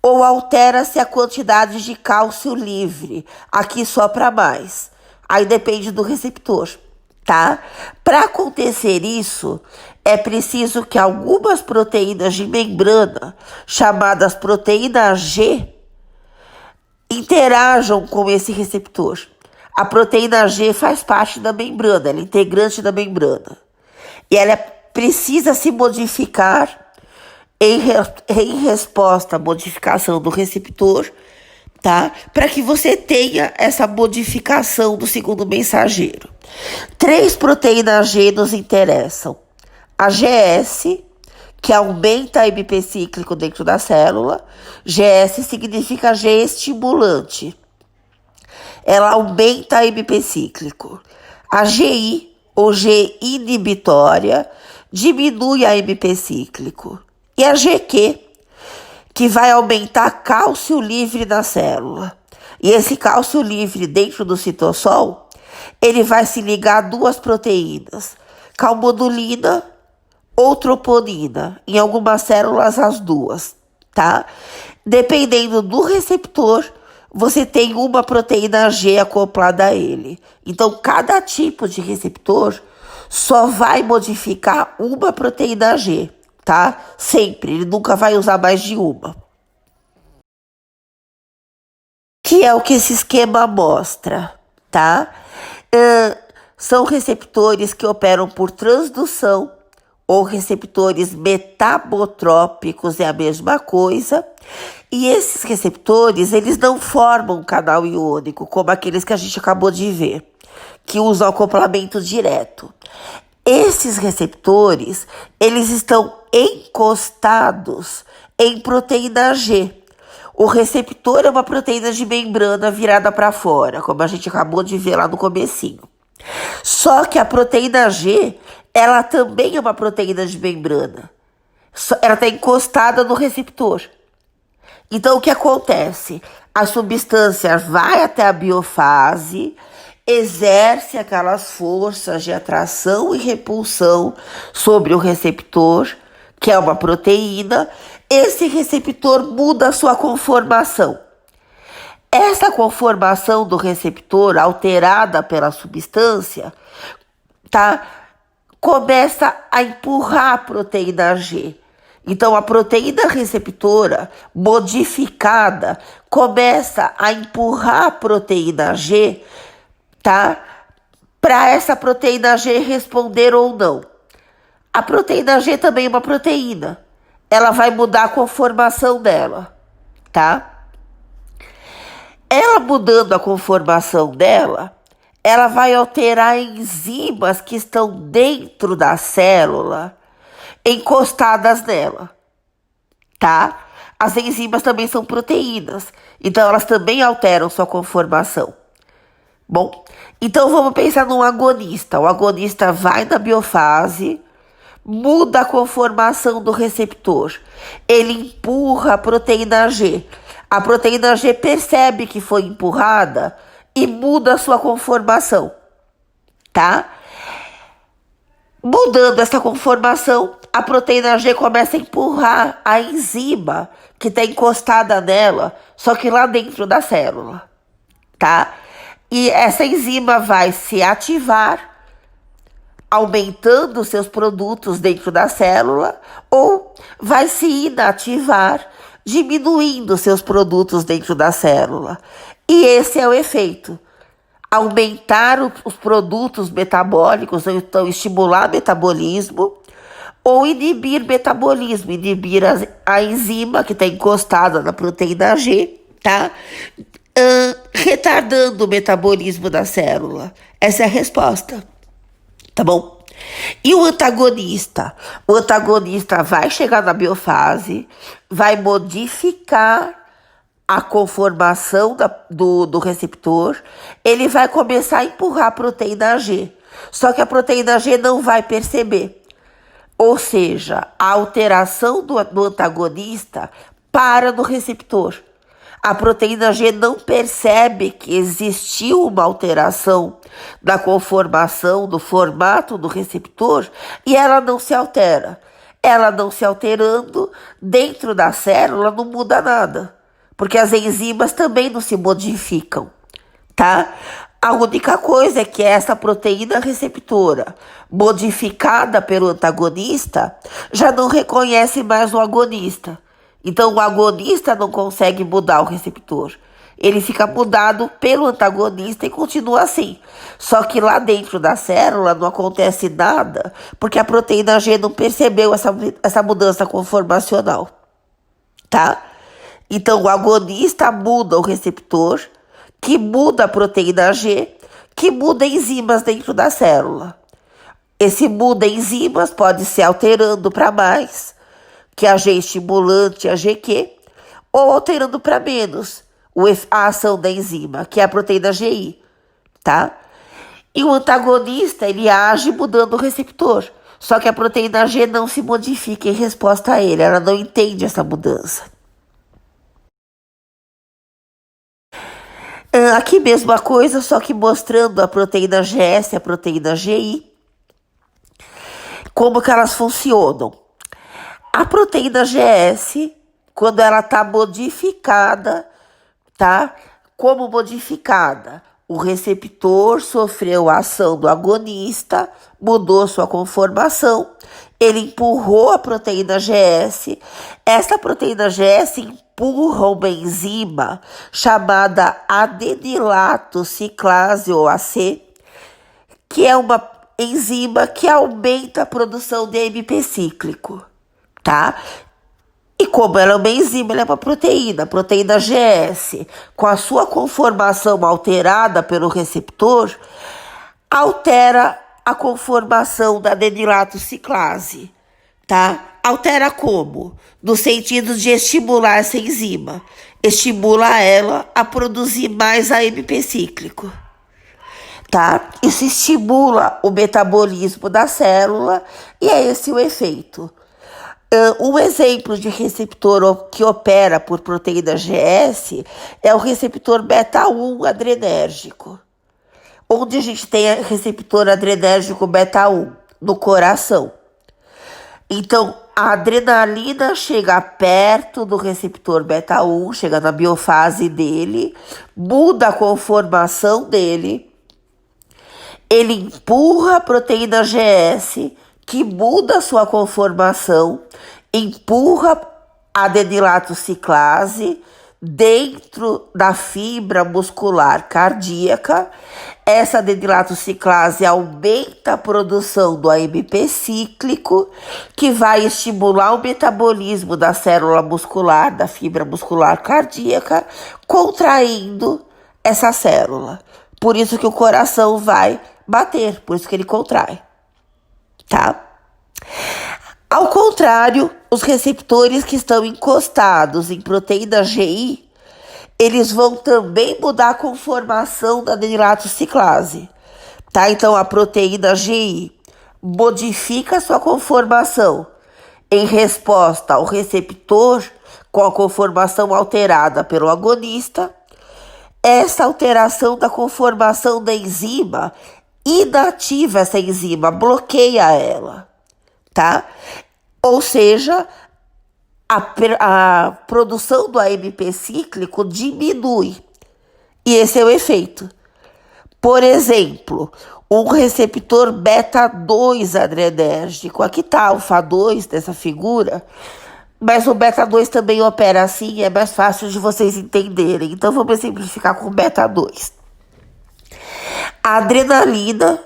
ou altera-se a quantidade de cálcio livre, aqui só para mais. Aí depende do receptor, tá? Para acontecer isso, é preciso que algumas proteínas de membrana, chamadas proteína G, interajam com esse receptor. A proteína G faz parte da membrana, ela é integrante da membrana. E ela precisa se modificar em resposta à modificação do receptor, tá? Para que você tenha essa modificação do segundo mensageiro. 3 proteínas G nos interessam. A GS, que aumenta a AMP cíclico dentro da célula. GS significa G estimulante. Ela aumenta a AMP cíclico. A GI, ou G inibitória, diminui a AMP cíclico. E a GQ, que vai aumentar cálcio livre na célula. E esse cálcio livre dentro do citossol, ele vai se ligar a 2 proteínas, calmodulina ou troponina. Em algumas células, as 2, tá? Dependendo do receptor, você tem uma proteína G acoplada a ele. Então, cada tipo de receptor só vai modificar uma proteína G, tá? Sempre, ele nunca vai usar mais de uma. Que é o que esse esquema mostra, tá? São receptores que operam por transdução ou receptores metabotrópicos, é a mesma coisa. E esses receptores, eles não formam um canal iônico, como aqueles que a gente acabou de ver, que usam acoplamento direto. Esses receptores, eles estão encostados em proteína G. O receptor é uma proteína de membrana virada para fora, como a gente acabou de ver lá no comecinho. Só que a proteína G, ela também é uma proteína de membrana. Ela está encostada no receptor. Então, o que acontece? A substância vai até a biofase, exerce aquelas forças de atração e repulsão sobre o receptor, que é uma proteína. Esse receptor muda a sua conformação. Essa conformação do receptor, alterada pela substância, tá, começa a empurrar a proteína G. Então, a proteína receptora modificada começa a empurrar a proteína G, tá? Para essa proteína G responder ou não. A proteína G também é uma proteína. Ela vai mudar a conformação dela, tá? Ela mudando a conformação dela, ela vai alterar enzimas que estão dentro da célula, encostadas nela, tá? As enzimas também são proteínas, então elas também alteram sua conformação. Bom, então vamos pensar num agonista. O agonista vai na biofase, muda a conformação do receptor. Ele empurra a proteína G. A proteína G percebe que foi empurrada e muda a sua conformação, tá? Mudando essa conformação, a proteína G começa a empurrar a enzima que está encostada nela, só que lá dentro da célula, tá? E essa enzima vai se ativar, aumentando seus produtos dentro da célula, ou vai se inativar, diminuindo seus produtos dentro da célula. E esse é o efeito. Aumentar os produtos metabólicos, ou então estimular metabolismo, ou inibir metabolismo, inibir a enzima que está encostada na proteína G, tá? Retardando o metabolismo da célula. Essa é a resposta, tá bom? E o antagonista? O antagonista vai chegar na biofase, vai modificar a conformação do receptor, ele vai começar a empurrar a proteína G. Só que a proteína G não vai perceber. Ou seja, a alteração do antagonista para no receptor. A proteína G não percebe que existiu uma alteração da conformação, do formato do receptor, e ela não se altera. Ela não se alterando, dentro da célula não muda nada. Porque as enzimas também não se modificam, tá? A única coisa é que essa proteína receptora, modificada pelo antagonista, já não reconhece mais o agonista. Então, o agonista não consegue mudar o receptor. Ele fica mudado pelo antagonista e continua assim. Só que lá dentro da célula não acontece nada, porque a proteína G não percebeu essa mudança conformacional, tá? Então, o agonista muda o receptor, que muda a proteína G, que muda enzimas dentro da célula. Esse muda enzimas pode ser alterando para mais, que é a G estimulante, a GQ, ou alterando para menos, a ação da enzima, que é a proteína GI, tá? E o antagonista, ele age mudando o receptor, só que a proteína G não se modifica em resposta a ele, ela não entende essa mudança. Aqui mesma coisa, só que mostrando a proteína GS e a proteína GI, como que elas funcionam. A proteína GS, quando ela está modificada, tá? Como modificada? O receptor sofreu a ação do agonista, mudou sua conformação, ele empurrou a proteína GS. Essa proteína GS empurra uma enzima chamada adenilato ciclase, ou AC, que é uma enzima que aumenta a produção de AMP cíclico, tá? E como ela é uma enzima, ela é uma proteína. A proteína GS, com a sua conformação alterada pelo receptor, altera a conformação da adenilato ciclase, tá? Altera como? No sentido de estimular essa enzima. Estimula ela a produzir mais AMP cíclico, tá? Isso estimula o metabolismo da célula e é esse o efeito. Um exemplo de receptor que opera por proteína GS é o receptor beta-1 adrenérgico. Onde a gente tem receptor adrenérgico beta-1? No coração. Então, a adrenalina chega perto do receptor beta-1, chega na biofase dele, muda a conformação dele, ele empurra a proteína GS, que muda a sua conformação, empurra a adenilato ciclase dentro da fibra muscular cardíaca. Essa adenilato ciclase aumenta a produção do AMP cíclico, que vai estimular o metabolismo da célula muscular, da fibra muscular cardíaca, contraindo essa célula. Por isso que o coração vai bater, por isso que ele contrai, tá? Ao contrário, os receptores que estão encostados em proteína GI, eles vão também mudar a conformação da adenilato ciclase, tá? Então, a proteína GI modifica sua conformação em resposta ao receptor com a conformação alterada pelo agonista. Essa alteração da conformação da enzima inativa essa enzima, bloqueia ela, tá? Ou seja, a produção do AMP cíclico diminui. E esse é o efeito. Por exemplo, um receptor beta-2 adrenérgico. Aqui está alfa-2 dessa figura, mas o beta-2 também opera assim, é mais fácil de vocês entenderem. Então, vamos simplificar com o beta-2. A adrenalina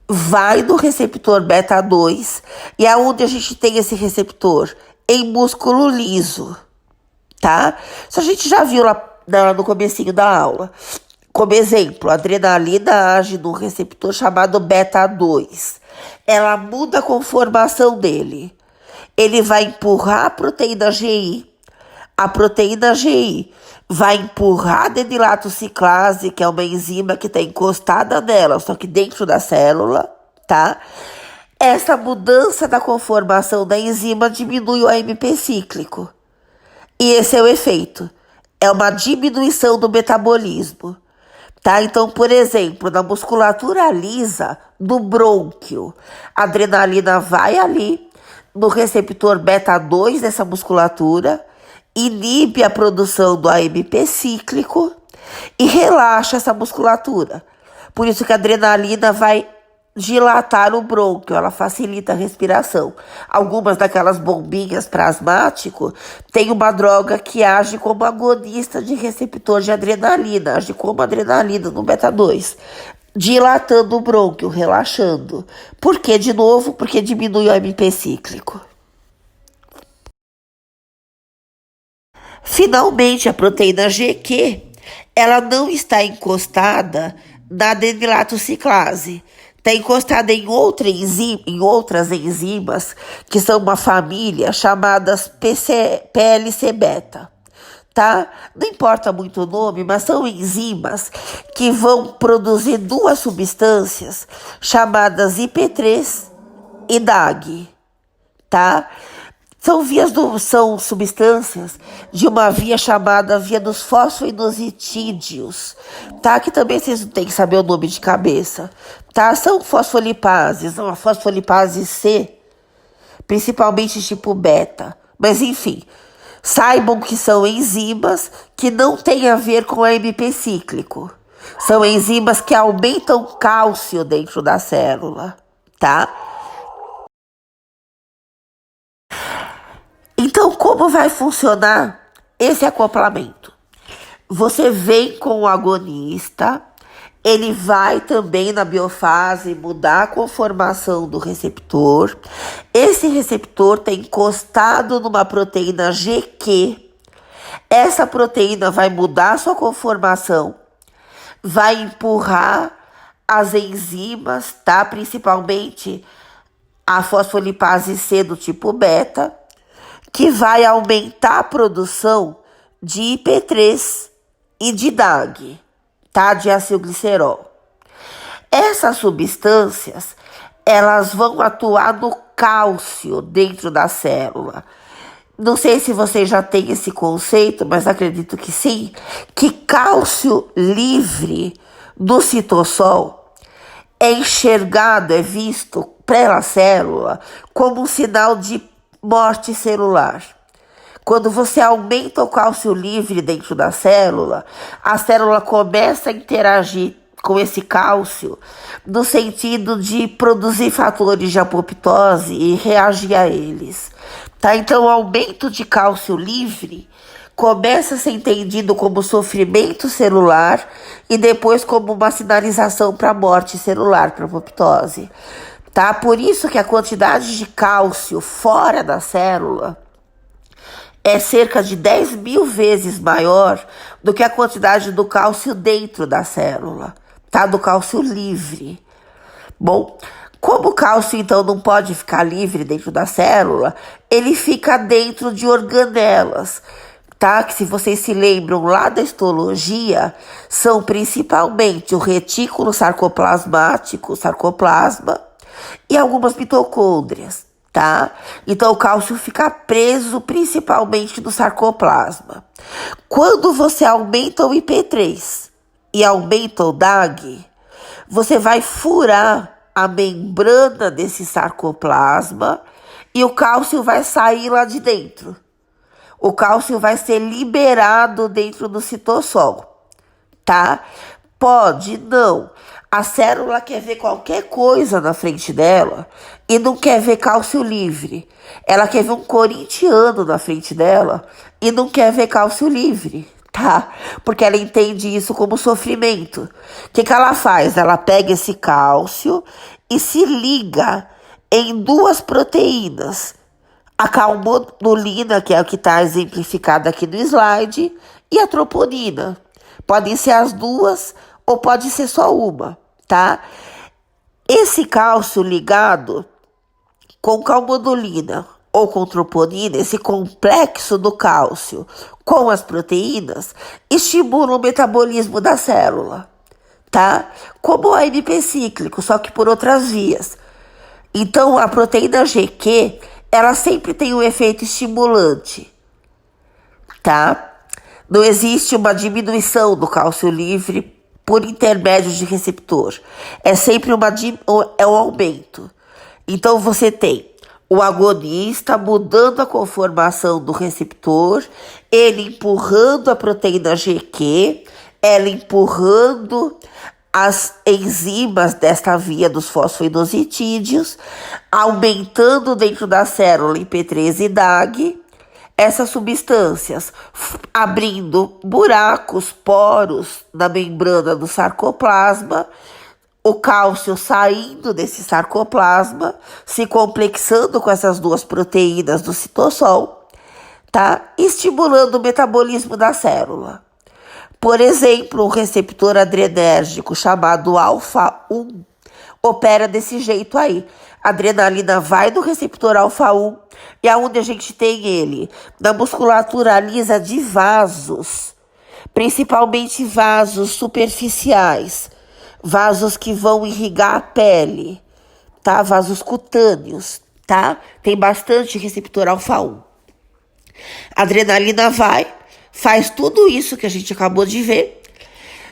vai no receptor beta-2, e aonde a gente tem esse receptor? Em músculo liso, tá? Isso a gente já viu lá no comecinho da aula. Como exemplo, a adrenalina age num receptor chamado beta-2. Ela muda a conformação dele. Ele vai empurrar a proteína GI. A proteína GI vai empurrar a adenilato ciclase, que é uma enzima que está encostada nela, só que dentro da célula, tá? Essa mudança da conformação da enzima diminui o AMP cíclico. E esse é o efeito. É uma diminuição do metabolismo. Tá? Então, por exemplo, na musculatura lisa do brônquio, a adrenalina vai ali no receptor beta-2 dessa musculatura, inibe a produção do AMP cíclico e relaxa essa musculatura. Por isso que a adrenalina vai dilatar o brônquio, ela facilita a respiração. Algumas daquelas bombinhas para asmático tem uma droga que age como agonista de receptor de adrenalina, age como adrenalina no beta-2, dilatando o brônquio, relaxando. Por quê? De novo, porque diminui o AMP cíclico. Finalmente, a proteína GQ, ela não está encostada na adenilato ciclase. Está encostada em outras enzimas, que são uma família chamadas PLC-beta, tá? Não importa muito o nome, mas são enzimas que vão produzir duas substâncias chamadas IP3 e DAG, tá? São substâncias de uma via chamada via dos fosfoinositidídeos, tá? Que também vocês não têm que saber o nome de cabeça, tá? São fosfolipases, uma fosfolipase C, principalmente tipo beta. Mas enfim, saibam que são enzimas que não têm a ver com AMP cíclico. São enzimas que aumentam cálcio dentro da célula, tá? Então, como vai funcionar esse acoplamento? Você vem com o agonista, ele vai também na biofase mudar a conformação do receptor. Esse receptor está encostado numa proteína GQ. Essa proteína vai mudar a sua conformação, vai empurrar as enzimas, tá? Principalmente a fosfolipase C do tipo beta, que vai aumentar a produção de IP3 e de DAG, tá? De acilglicerol. Essas substâncias, elas vão atuar no cálcio dentro da célula. Não sei se você já tem esse conceito, mas acredito que sim, que cálcio livre do citossol é enxergado, é visto pela célula como um sinal de morte celular. Quando você aumenta o cálcio livre dentro da célula, a célula começa a interagir com esse cálcio no sentido de produzir fatores de apoptose e reagir a eles. Tá? Então, o aumento de cálcio livre começa a ser entendido como sofrimento celular e depois como uma sinalização para morte celular, para apoptose. Tá? Por isso que a quantidade de cálcio fora da célula é cerca de 10.000 vezes maior do que a quantidade do cálcio dentro da célula, tá? Do cálcio livre. Bom, como o cálcio então não pode ficar livre dentro da célula, ele fica dentro de organelas, tá? Que se vocês se lembram lá da histologia, são principalmente o retículo sarcoplasmático, sarcoplasma, e algumas mitocôndrias, tá? Então o cálcio fica preso principalmente no sarcoplasma. Quando você aumenta o IP3 e aumenta o DAG, você vai furar a membrana desse sarcoplasma e o cálcio vai sair lá de dentro. O cálcio vai ser liberado dentro do citossol, tá? Pode, não. A célula quer ver qualquer coisa na frente dela e não quer ver cálcio livre. Ela quer ver um corintiano na frente dela e não quer ver cálcio livre, tá? Porque ela entende isso como sofrimento. O que ela faz? Ela pega esse cálcio e se liga em duas proteínas. A calmonulina, que é o que está exemplificado aqui no slide, e a troponina. Podem ser as duas ou pode ser só uma, tá? Esse cálcio ligado com calmonulina ou com troponina, esse complexo do cálcio com as proteínas, estimula o metabolismo da célula, tá? Como o AMP cíclico, só que por outras vias. Então, a proteína GQ, ela sempre tem um efeito estimulante, tá? Não existe uma diminuição do cálcio livre por intermédio de receptor. É sempre um aumento. Então, você tem o agonista mudando a conformação do receptor, ele empurrando a proteína GQ, ela empurrando as enzimas desta via dos fosfoinositidídeos, aumentando dentro da célula IP3 e DAG, essas substâncias abrindo buracos, poros na membrana do sarcoplasma, o cálcio saindo desse sarcoplasma, se complexando com essas duas proteínas do citossol, tá? Estimulando o metabolismo da célula. Por exemplo, um receptor adrenérgico chamado alfa-1 opera desse jeito aí. A adrenalina vai no receptor alfa-1 e aonde a gente tem ele? Na musculatura lisa de vasos, principalmente vasos superficiais, vasos que vão irrigar a pele, tá? Vasos cutâneos, tá? Tem bastante receptor alfa-1. A adrenalina vai, faz tudo isso que a gente acabou de ver,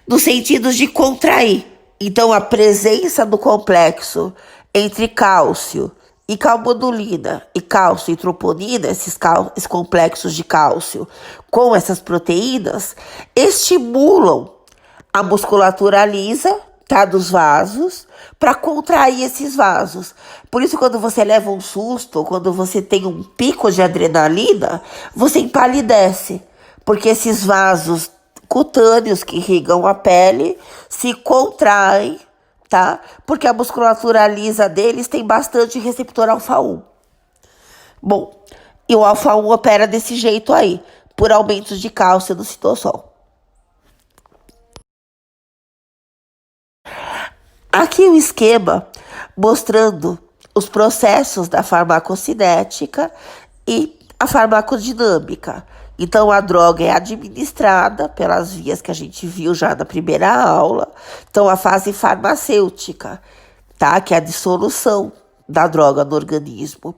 no sentido de contrair. Então, a presença do complexo entre cálcio e calmonulina, e cálcio e troponina, esses complexos de cálcio com essas proteínas, estimulam a musculatura lisa, tá, dos vasos, para contrair esses vasos. Por isso, quando você leva um susto, quando você tem um pico de adrenalina, você empalidece, porque esses vasos cutâneos que irrigam a pele se contraem, tá? Porque a musculatura lisa deles tem bastante receptor alfa-1. Bom, e o alfa-1 opera desse jeito aí, por aumentos de cálcio no citossol. Aqui o esquema mostrando os processos da farmacocinética e a farmacodinâmica. Então, a droga é administrada pelas vias que a gente viu já na primeira aula. Então, a fase farmacêutica, tá? Que é a dissolução da droga no organismo.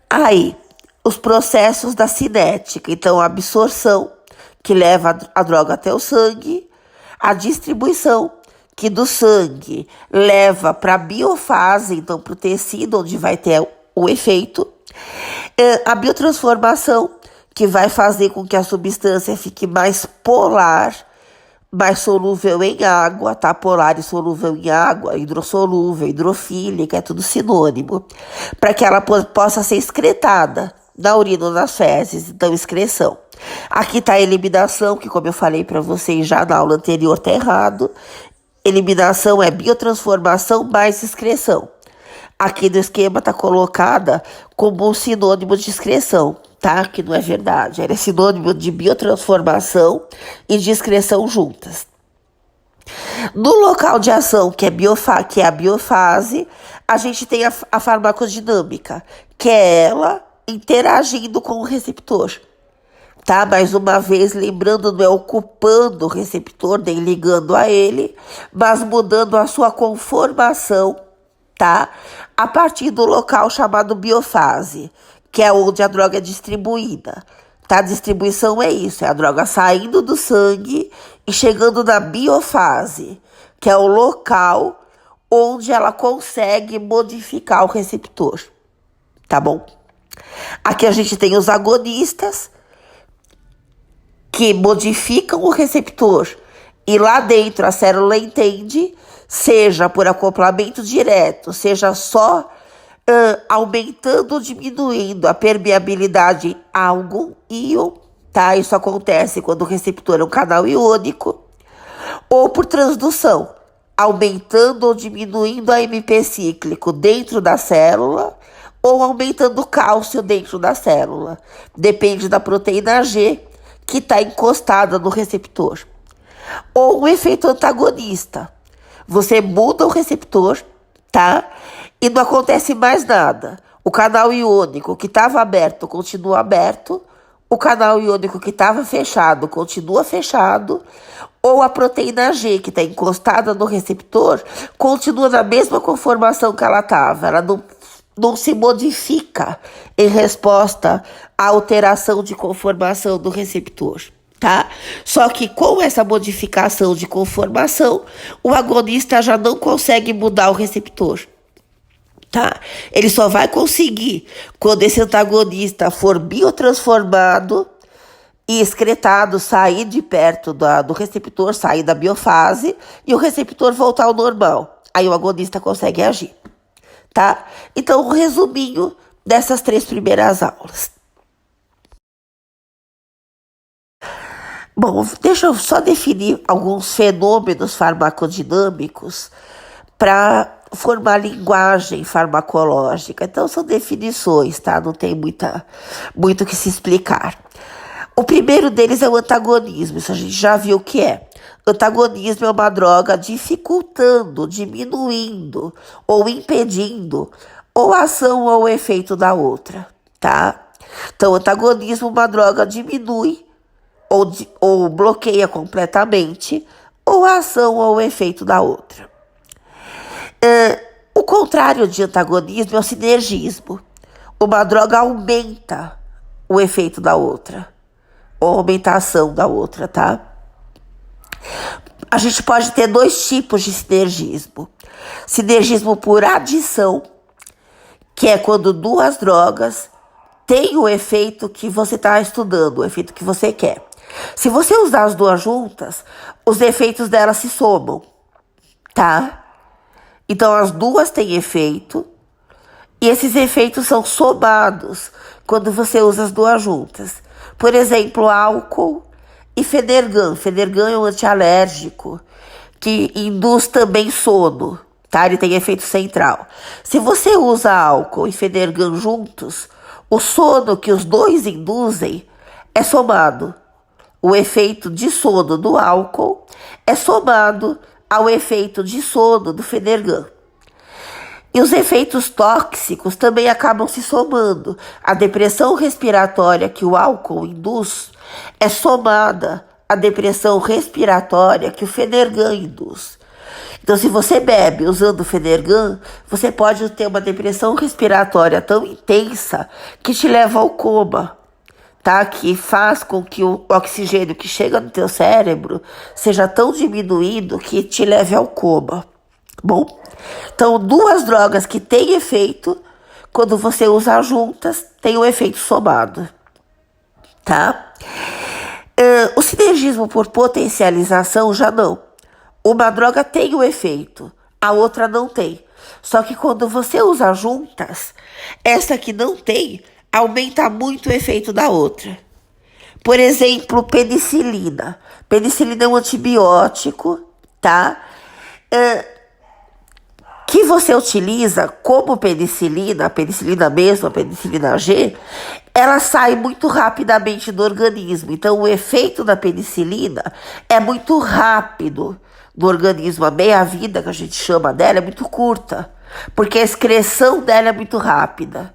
Aí, os processos da cinética. Então, a absorção, que leva a droga até o sangue. A distribuição, que do sangue leva para a biofase, então para o tecido onde vai ter o efeito. A biotransformação, que vai fazer com que a substância fique mais polar, mais solúvel em água, tá? Polar e solúvel em água, hidrossolúvel, hidrofílica, é tudo sinônimo, para que ela possa ser excretada na urina ou nas fezes, então excreção. Aqui está a eliminação, que como eu falei para vocês já na aula anterior, tá errado. Eliminação é biotransformação mais excreção. Aqui no esquema está colocada como um sinônimo de excreção, tá? Que não é verdade. Ela é sinônimo de biotransformação e de excreção juntas. No local de ação, que é a biofase, a gente tem a farmacodinâmica, que é ela interagindo com o receptor, tá? Mais uma vez, lembrando, não é ocupando o receptor, nem ligando a ele, mas mudando a sua conformação, tá? A partir do local chamado biofase, que é onde a droga é distribuída. Tá? A distribuição é isso, é a droga saindo do sangue e chegando na biofase, que é o local onde ela consegue modificar o receptor, tá bom? Aqui a gente tem os agonistas, que modificam o receptor, e lá dentro a célula entende, seja por acoplamento direto, seja só aumentando ou diminuindo a permeabilidade em algum íon, tá? Isso acontece quando o receptor é um canal iônico, ou por transdução, aumentando ou diminuindo a AMP cíclico dentro da célula, ou aumentando o cálcio dentro da célula. Depende da proteína G que está encostada no receptor. Ou um efeito antagonista. Você muda o receptor, tá? E não acontece mais nada. O canal iônico que estava aberto continua aberto, o canal iônico que estava fechado continua fechado, ou a proteína G que está encostada no receptor continua na mesma conformação que ela estava. Ela não se modifica em resposta à alteração de conformação do receptor, tá? Só que com essa modificação de conformação, o agonista já não consegue mudar o receptor, tá? Ele só vai conseguir quando esse antagonista for biotransformado e excretado, sair de perto do receptor, sair da biofase e o receptor voltar ao normal. Aí o agonista consegue agir. Tá? Então, um resuminho dessas 3 primeiras aulas. Bom, deixa eu só definir alguns fenômenos farmacodinâmicos para formar linguagem farmacológica. Então, são definições, tá? Não tem muito o que se explicar. O primeiro deles é o antagonismo, isso a gente já viu o que é. Antagonismo é uma droga dificultando, diminuindo ou impedindo ou a ação ou o efeito da outra, tá? Então, antagonismo, uma droga diminui ou bloqueia completamente ou a ação ou o efeito da outra. O contrário de antagonismo é o sinergismo. Uma droga aumenta o efeito da outra ou aumenta a ação da outra, tá? A gente pode ter 2 tipos de sinergismo. Sinergismo por adição, que é quando 2 drogas têm o efeito que você está estudando, o efeito que você quer. Se você usar as 2 juntas, os efeitos delas se somam, tá? Então as 2 têm efeito e esses efeitos são somados quando você usa as 2 juntas. Por exemplo, álcool e Fenergan. Fenergan é um antialérgico que induz também sono, tá? Ele tem efeito central. Se você usa álcool e Fenergan juntos, o sono que os 2 induzem é somado. O efeito de sono do álcool é somado ao efeito de sono do Fenergan. E os efeitos tóxicos também acabam se somando. A depressão respiratória que o álcool induz é somada à depressão respiratória que o Fenergan induz. Então, se você bebe usando o Fenergan, você pode ter uma depressão respiratória tão intensa que te leva ao coma, tá? Que faz com que o oxigênio que chega no teu cérebro seja tão diminuído que te leve ao coma. Bom, então 2 drogas que têm efeito, quando você usa juntas, tem um efeito somado, tá? O sinergismo por potencialização já não. Uma droga tem o efeito, a outra não tem. Só que quando você usa juntas, essa que não tem, aumenta muito o efeito da outra. Por exemplo, penicilina. Penicilina é um antibiótico, tá? Que você utiliza como penicilina, a penicilina mesmo, a penicilina G, ela sai muito rapidamente do organismo. Então, o efeito da penicilina é muito rápido no organismo. A meia-vida, que a gente chama dela, é muito curta, porque a excreção dela é muito rápida.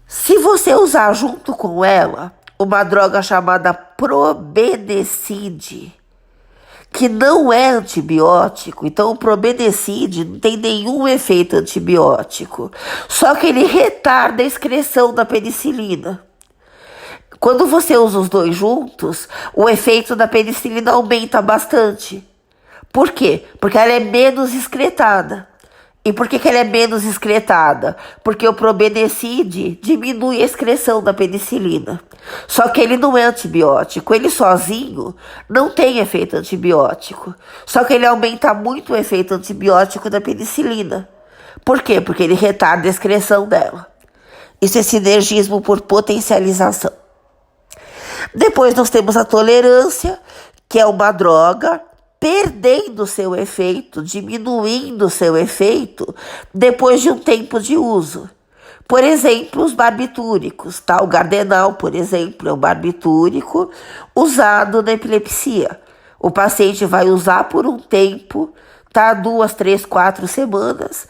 Se você usar junto com ela, uma droga chamada probenecid, que não é antibiótico. Então o probenecid não tem nenhum efeito antibiótico, só que ele retarda a excreção da penicilina. Quando você usa os dois juntos, o efeito da penicilina aumenta bastante. Por quê? Porque ela é menos excretada. E por que ela é menos excretada? Porque o probenecid diminui a excreção da penicilina. Só que ele não é antibiótico. Ele sozinho não tem efeito antibiótico. Só que ele aumenta muito o efeito antibiótico da penicilina. Por quê? Porque ele retarda a excreção dela. Isso é sinergismo por potencialização. Depois nós temos a tolerância, que é uma droga perdendo seu efeito, diminuindo seu efeito depois de um tempo de uso. Por exemplo, os barbitúricos, tá? O Gardenal, por exemplo, é um barbitúrico usado na epilepsia. O paciente vai usar por um tempo, tá? 2, 3, 4 semanas.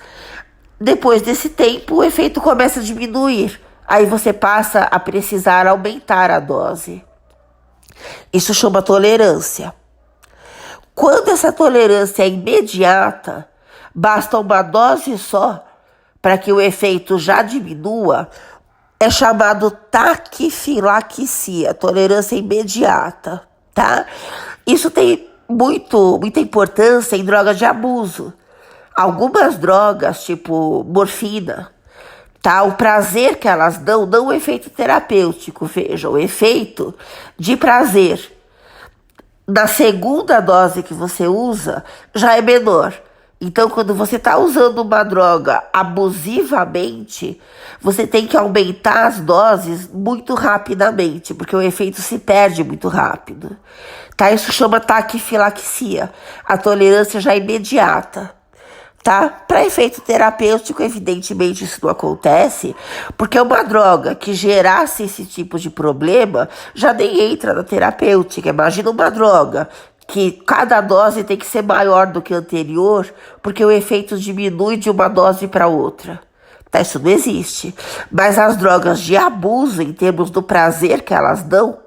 Depois desse tempo, o efeito começa a diminuir. Aí você passa a precisar aumentar a dose. Isso chama tolerância. Quando essa tolerância é imediata, basta uma dose só para que o efeito já diminua, é chamado taquifilaxia, tolerância imediata, tá? Isso tem muita importância em drogas de abuso. Algumas drogas, tipo morfina, tá? O prazer que elas dão não o efeito terapêutico, veja, o efeito de prazer na segunda dose que você usa já é menor. Então, quando você está usando uma droga abusivamente, você tem que aumentar as doses muito rapidamente, porque o efeito se perde muito rápido. Tá? Isso chama taquifilaxia. A tolerância já é imediata. Tá? Para efeito terapêutico, evidentemente isso não acontece, porque uma droga que gerasse esse tipo de problema já nem entra na terapêutica. Imagina uma droga que cada dose tem que ser maior do que a anterior, porque o efeito diminui de uma dose para outra. Tá? Isso não existe. Mas as drogas de abuso, em termos do prazer que elas dão,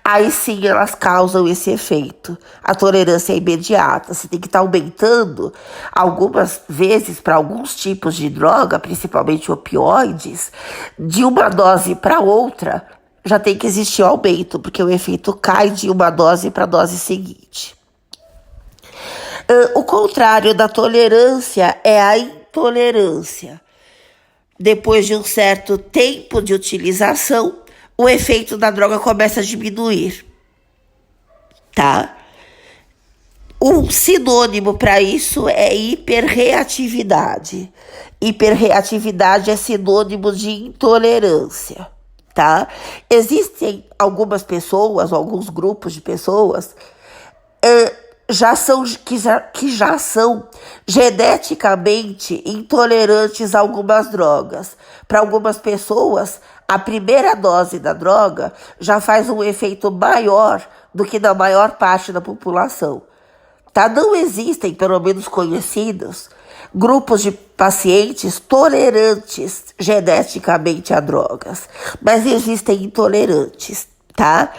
aí sim elas causam esse efeito. A tolerância é imediata. Você tem que estar aumentando algumas vezes para alguns tipos de droga, principalmente opioides, de uma dose para outra, já tem que existir um aumento, porque o efeito cai de uma dose para a dose seguinte. O contrário da tolerância é a intolerância. Depois de um certo tempo de utilização, o efeito da droga começa a diminuir, tá? Um sinônimo para isso é hiperreatividade. Hiperreatividade é sinônimo de intolerância, tá? Existem algumas pessoas, alguns grupos de pessoas que já são geneticamente intolerantes a algumas drogas. Para algumas pessoas, a primeira dose da droga já faz um efeito maior do que na maior parte da população. Tá? Não existem, pelo menos conhecidos, grupos de pacientes tolerantes geneticamente a drogas, mas existem intolerantes, tá?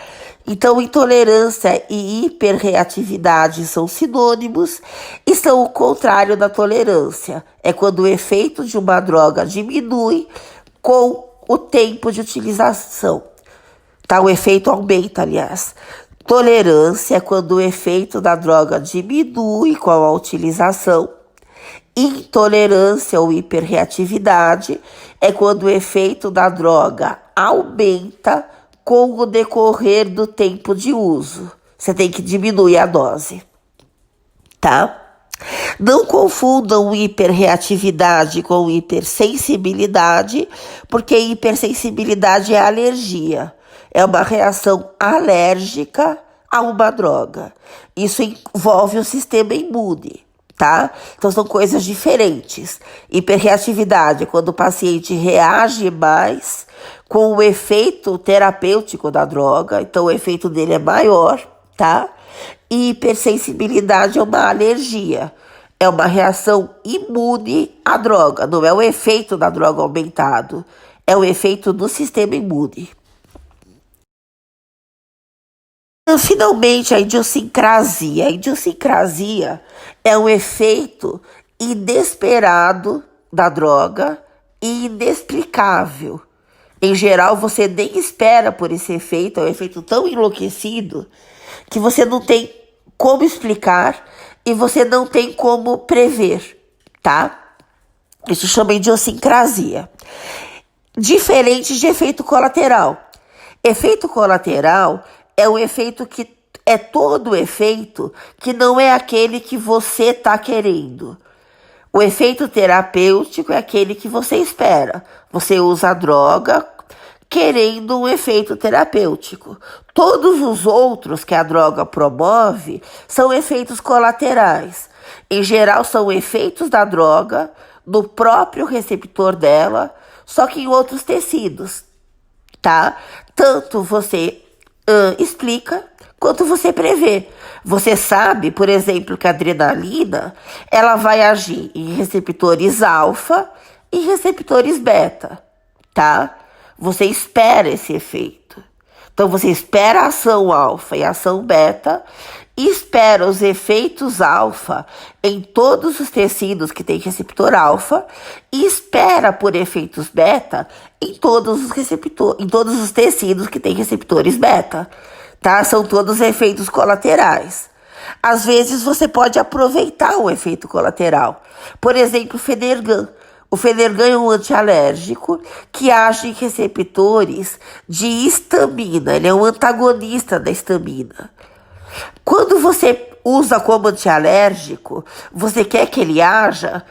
Então, intolerância e hiperreatividade são sinônimos e são o contrário da tolerância. É quando o efeito de uma droga diminui com o tempo de utilização. Tá? O efeito aumenta, aliás. Tolerância é quando o efeito da droga diminui com a utilização. Intolerância ou hiperreatividade é quando o efeito da droga aumenta com o decorrer do tempo de uso. Você tem que diminuir a dose, tá? Não confundam hiperreatividade com hipersensibilidade, porque hipersensibilidade é alergia. É uma reação alérgica a uma droga. Isso envolve o sistema imune, tá? Então são coisas diferentes. Hiperreatividade é quando o paciente reage mais com o efeito terapêutico da droga, então o efeito dele é maior, tá? E hipersensibilidade é uma alergia, é uma reação imune à droga, não é o efeito da droga aumentado, é o efeito do sistema imune. Finalmente, a idiosincrasia. A idiosincrasia é um efeito inesperado da droga e inexplicável. Em geral, você nem espera por esse efeito, é um efeito tão enlouquecido que você não tem como explicar e você não tem como prever, tá? Isso chama idiosincrasia. Diferente de efeito colateral. Efeito colateral é um efeito que é todo efeito que não é aquele que você está querendo. O efeito terapêutico é aquele que você espera. Você usa a droga querendo um efeito terapêutico. Todos os outros que a droga promove são efeitos colaterais. Em geral, são efeitos da droga no próprio receptor dela, só que em outros tecidos, tá? Tanto você explica quanto você prevê. Você sabe, por exemplo, que a adrenalina ela vai agir em receptores alfa e receptores beta, tá? Você espera esse efeito. Então você espera a ação alfa e a ação beta e espera os efeitos alfa em todos os tecidos que têm receptor alfa e espera por efeitos beta em todos os tecidos que têm receptores beta, tá? São todos efeitos colaterais. Às vezes você pode aproveitar o efeito colateral. Por exemplo, o Fenergan. O Fenergan é um antialérgico que age em receptores de histamina. Ele é um antagonista da histamina. Quando você usa como antialérgico, você quer que ele haja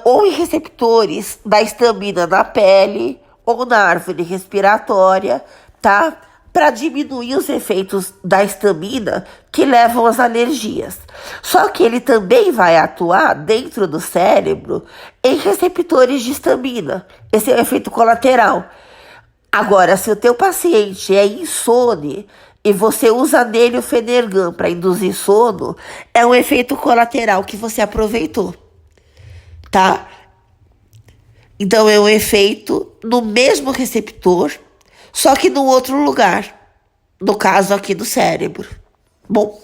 ou em receptores da histamina na pele ou na árvore respiratória, tá? Para diminuir os efeitos da histamina que levam às alergias. Só que ele também vai atuar dentro do cérebro em receptores de histamina. Esse é o efeito colateral. Agora, se o teu paciente é insone e você usa nele o Fenergan para induzir sono, é um efeito colateral que você aproveitou, tá? Então, é um efeito no mesmo receptor, só que num outro lugar, no caso aqui do cérebro. Bom,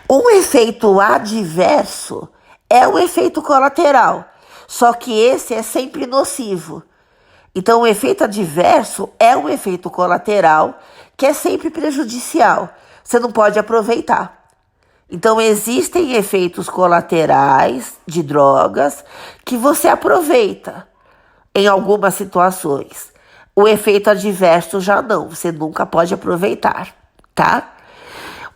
um efeito adverso é um efeito colateral, só que esse é sempre nocivo. Então, o efeito adverso é um efeito colateral que é sempre prejudicial. Você não pode aproveitar. Então, existem efeitos colaterais de drogas que você aproveita em algumas situações. O efeito adverso já não, você nunca pode aproveitar, tá?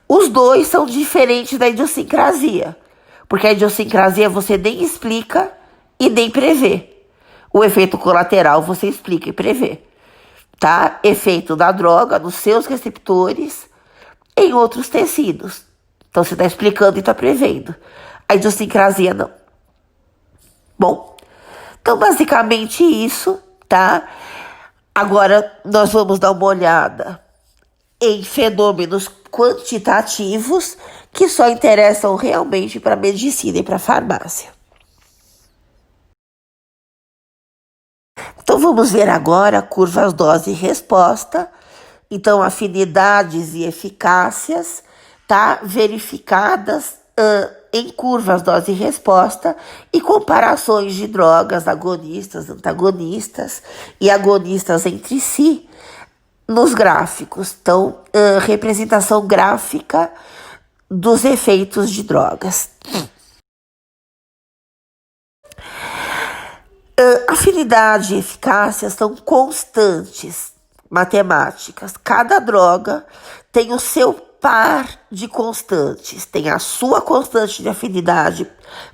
Os dois são diferentes da idiosincrasia, porque a idiosincrasia você nem explica e nem prevê. O efeito colateral você explica e prevê, tá? Efeito da droga nos seus receptores em outros tecidos. Então você está explicando e está prevendo. A idiosincrasia não. Bom, então basicamente isso, tá? Agora nós vamos dar uma olhada em fenômenos quantitativos que só interessam realmente para a medicina e para a farmácia. Então vamos ver agora curvas dose e resposta. Então afinidades e eficácias, tá? Verificadas em curvas dose e resposta e comparações de drogas agonistas, antagonistas e agonistas entre si nos gráficos. Então, representação gráfica dos efeitos de drogas. Afinidade e eficácia são constantes matemáticas. Cada droga tem o seu par de constantes. Tem a sua constante de afinidade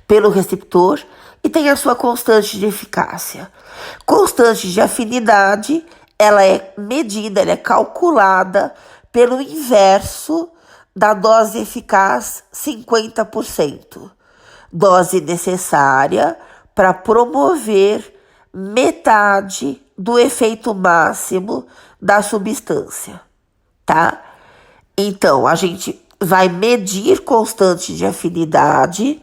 pelo receptor e tem a sua constante de eficácia. Constante de afinidade, ela é medida, ela é calculada pelo inverso da dose eficaz 50%. Dose necessária para promover metade do efeito máximo da substância, tá? Então, a gente vai medir constante de afinidade,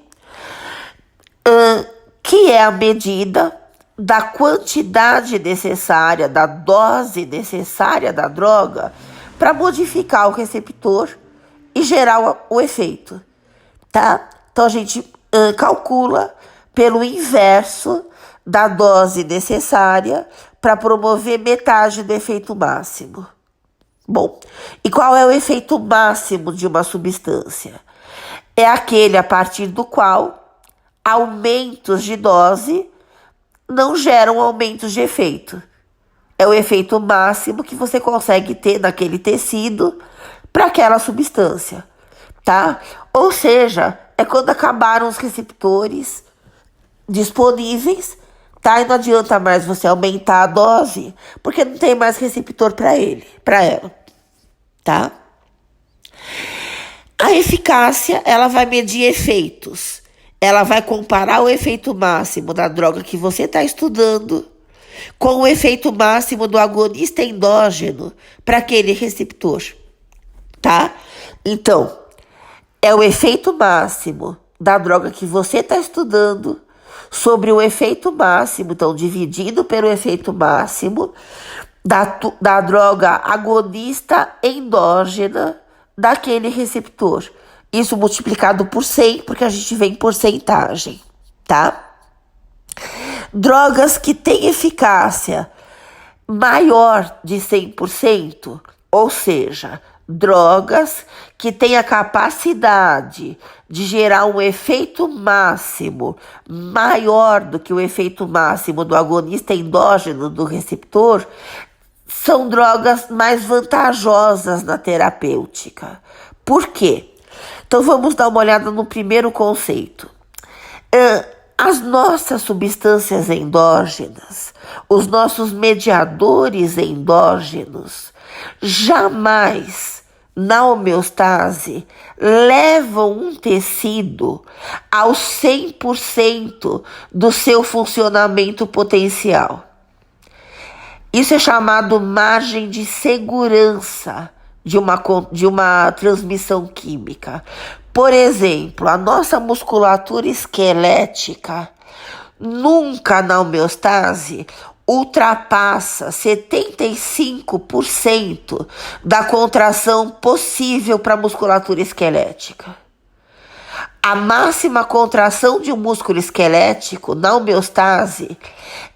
que é a medida da quantidade necessária, da dose necessária da droga para modificar o receptor e gerar o efeito, tá? Então a gente calcula pelo inverso da dose necessária para promover metade do efeito máximo. Bom, e qual é o efeito máximo de uma substância? É aquele a partir do qual aumentos de dose não geram aumentos de efeito. É o efeito máximo que você consegue ter naquele tecido para aquela substância, tá? Ou seja, é quando acabaram os receptores disponíveis, tá? E não adianta mais você aumentar a dose, porque não tem mais receptor para ela, tá? A eficácia, ela vai medir efeitos. Ela vai comparar o efeito máximo da droga que você está estudando com o efeito máximo do agonista endógeno para aquele receptor, tá? Então, é o efeito máximo da droga que você está estudando sobre o efeito máximo, então dividido pelo efeito máximo da droga agonista endógena daquele receptor. Isso multiplicado por 100, porque a gente vê em porcentagem, tá? Drogas que têm eficácia maior de 100%, ou seja, drogas que têm a capacidade de gerar um efeito máximo maior do que o efeito máximo do agonista endógeno do receptor, são drogas mais vantajosas na terapêutica. Por quê? Então vamos dar uma olhada no primeiro conceito. As nossas substâncias endógenas, os nossos mediadores endógenos, jamais, na homeostase, levam um tecido ao 100% do seu funcionamento potencial. Isso é chamado margem de segurança de uma transmissão química. Por exemplo, a nossa musculatura esquelética nunca na homeostase ultrapassa 75% da contração possível para a musculatura esquelética. A máxima contração de um músculo esquelético na homeostase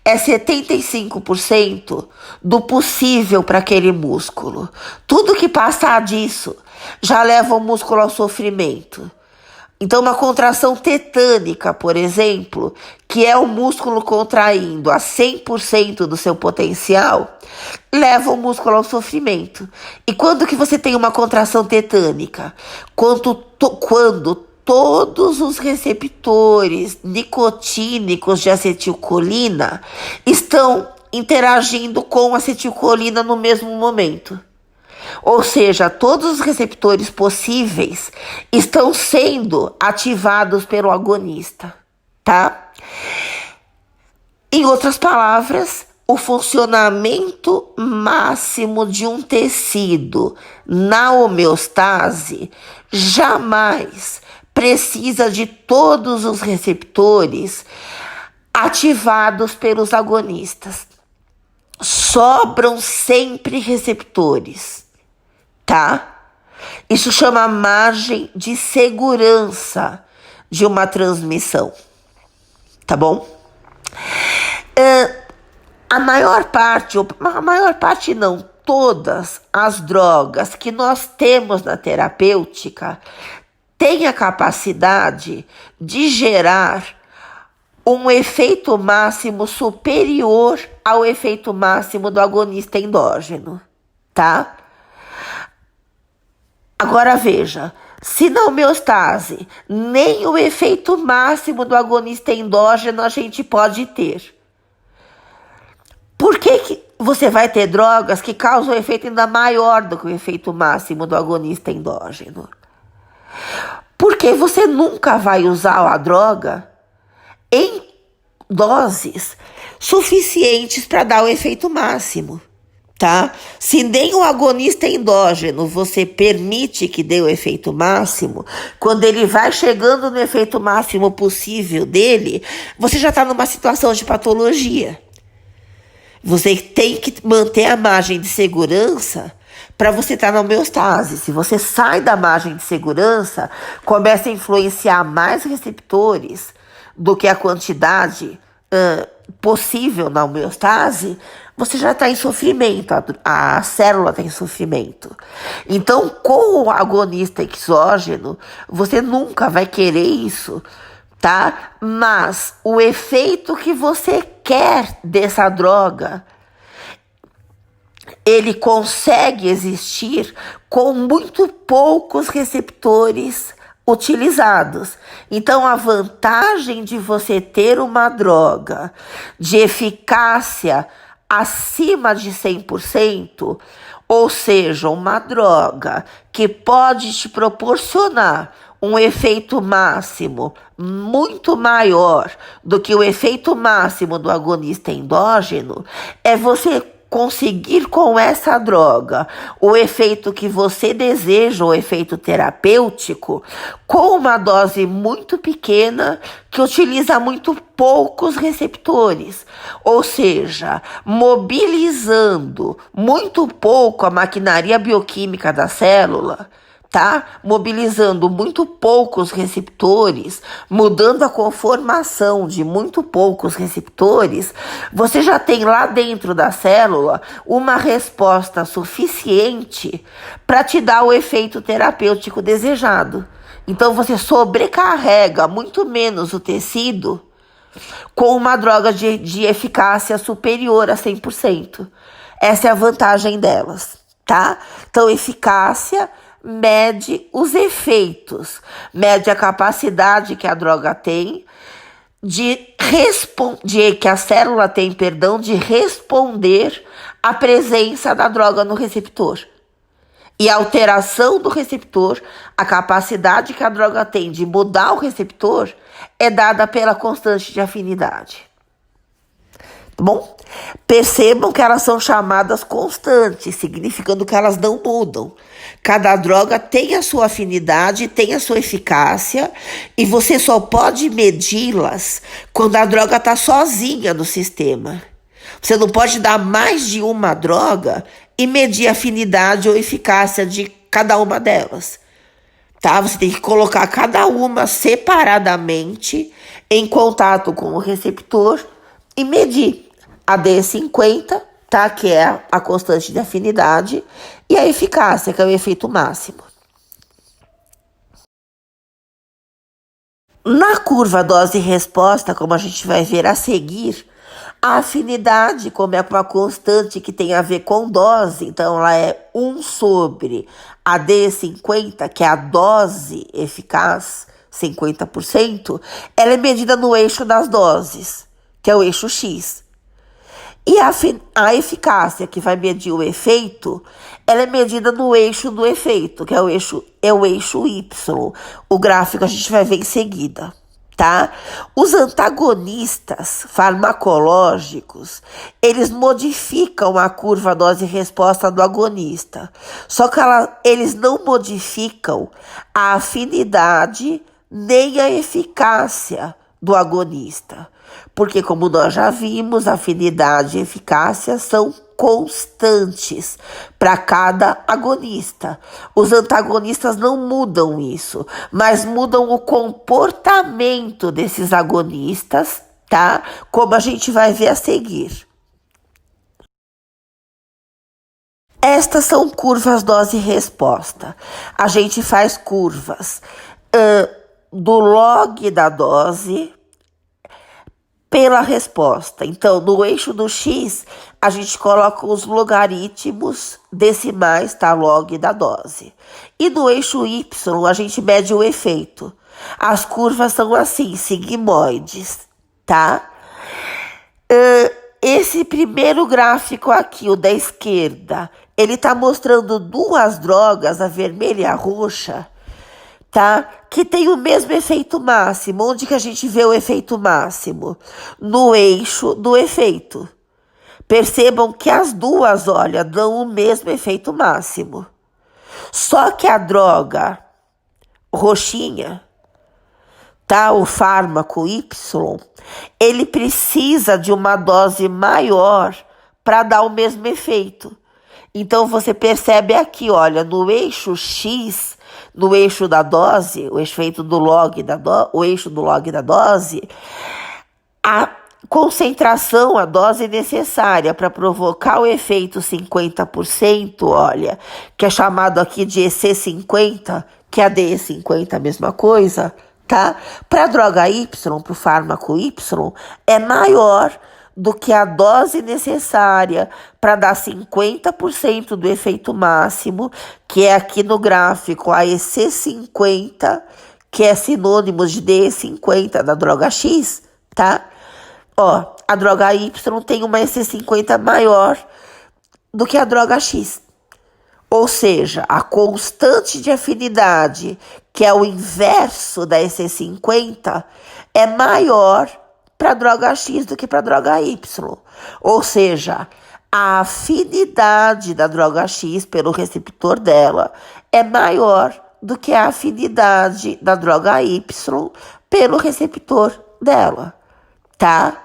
é 75% do possível para aquele músculo. Tudo que passar disso já leva o músculo ao sofrimento. Então, uma contração tetânica, por exemplo, que é o músculo contraindo a 100% do seu potencial, leva o músculo ao sofrimento. E quando que você tem uma contração tetânica? Quando todos os receptores nicotínicos de acetilcolina estão interagindo com a acetilcolina no mesmo momento. Ou seja, todos os receptores possíveis estão sendo ativados pelo agonista, tá? Em outras palavras, o funcionamento máximo de um tecido na homeostase jamais precisa de todos os receptores ativados pelos agonistas. Sobram sempre receptores, tá? Isso chama margem de segurança de uma transmissão, tá bom? A maior parte não, todas as drogas que nós temos na terapêutica têm a capacidade de gerar um efeito máximo superior ao efeito máximo do agonista endógeno, tá? Agora veja, se na homeostase nem o efeito máximo do agonista endógeno a gente pode ter, por que você vai ter drogas que causam um efeito ainda maior do que o efeito máximo do agonista endógeno? Porque você nunca vai usar a droga em doses suficientes para dar o efeito máximo, tá? Se nem o agonista endógeno você permite que dê o efeito máximo, quando ele vai chegando no efeito máximo possível dele, você já está numa situação de patologia. Você tem que manter a margem de segurança para você estar na homeostase. Se você sai da margem de segurança, começa a influenciar mais receptores do que a quantidade possível na homeostase, você já está em sofrimento, a célula está em sofrimento. Então, com o agonista exógeno, você nunca vai querer isso, tá? Mas o efeito que você quer dessa droga, ele consegue existir com muito poucos receptores utilizados. Então, a vantagem de você ter uma droga de eficácia acima de 100%, ou seja, uma droga que pode te proporcionar um efeito máximo muito maior do que o efeito máximo do agonista endógeno, é você conseguir com essa droga o efeito que você deseja, o efeito terapêutico, com uma dose muito pequena que utiliza muito poucos receptores, ou seja, mobilizando muito pouco a maquinaria bioquímica da célula, tá? Mobilizando muito poucos receptores, mudando a conformação de muito poucos receptores, você já tem lá dentro da célula uma resposta suficiente para te dar o efeito terapêutico desejado. Então você sobrecarrega muito menos o tecido com uma droga de eficácia superior a 100%. Essa é a vantagem delas, tá? Então, eficácia mede os efeitos, mede a capacidade que a droga tem que a célula tem, de responder à presença da droga no receptor. E a alteração do receptor, a capacidade que a droga tem de mudar o receptor, é dada pela constante de afinidade. Tá bom? Percebam que elas são chamadas constantes, significando que elas não mudam. Cada droga tem a sua afinidade, tem a sua eficácia, e você só pode medi-las quando a droga está sozinha no sistema. Você não pode dar mais de uma droga e medir a afinidade ou eficácia de cada uma delas. Tá? Você tem que colocar cada uma separadamente em contato com o receptor e medir a D50, tá? Que é a constante de afinidade, e a eficácia, que é o efeito máximo. Na curva dose-resposta, como a gente vai ver a seguir, a afinidade, como é uma constante que tem a ver com dose, então ela é 1 sobre a D50, que é a dose eficaz, 50%, ela é medida no eixo das doses, que é o eixo X. E a eficácia, que vai medir o efeito, ela é medida no eixo do efeito, que é o eixo Y. O gráfico a gente vai ver em seguida, tá? Os antagonistas farmacológicos, eles modificam a curva dose-resposta do agonista. Só que eles não modificam a afinidade nem a eficácia do agonista. Porque, como nós já vimos, afinidade e eficácia são constantes para cada agonista. Os antagonistas não mudam isso, mas mudam o comportamento desses agonistas, tá? Como a gente vai ver a seguir. Estas são curvas dose-resposta. A gente faz curvas do log da dose pela resposta. Então, no eixo do X, a gente coloca os logaritmos decimais, tá? Log da dose. E no eixo Y, a gente mede o efeito. As curvas são assim, sigmoides, tá? Esse primeiro gráfico aqui, o da esquerda, ele tá mostrando duas drogas, a vermelha e a roxa, tá? Que tem o mesmo efeito máximo. Onde que a gente vê o efeito máximo? No eixo do efeito. Percebam que as duas, olha, dão o mesmo efeito máximo. Só que a droga roxinha, tá? O fármaco Y, ele precisa de uma dose maior para dar o mesmo efeito. Então você percebe aqui, olha, no eixo X, no eixo da dose, o efeito do log o eixo do log da dose, a concentração, a dose necessária para provocar o efeito 50%, olha, que é chamado aqui de EC50, que é a DE50, a mesma coisa, tá? Para a droga Y, para o fármaco Y, é maior do que a dose necessária para dar 50% do efeito máximo, que é aqui no gráfico a EC50, que é sinônimo de DE50 da droga X, tá? Ó, a droga Y tem uma EC50 maior do que a droga X. Ou seja, a constante de afinidade, que é o inverso da EC50, é maior para a droga X do que para a droga Y. Ou seja, a afinidade da droga X pelo receptor dela é maior do que a afinidade da droga Y pelo receptor dela, tá?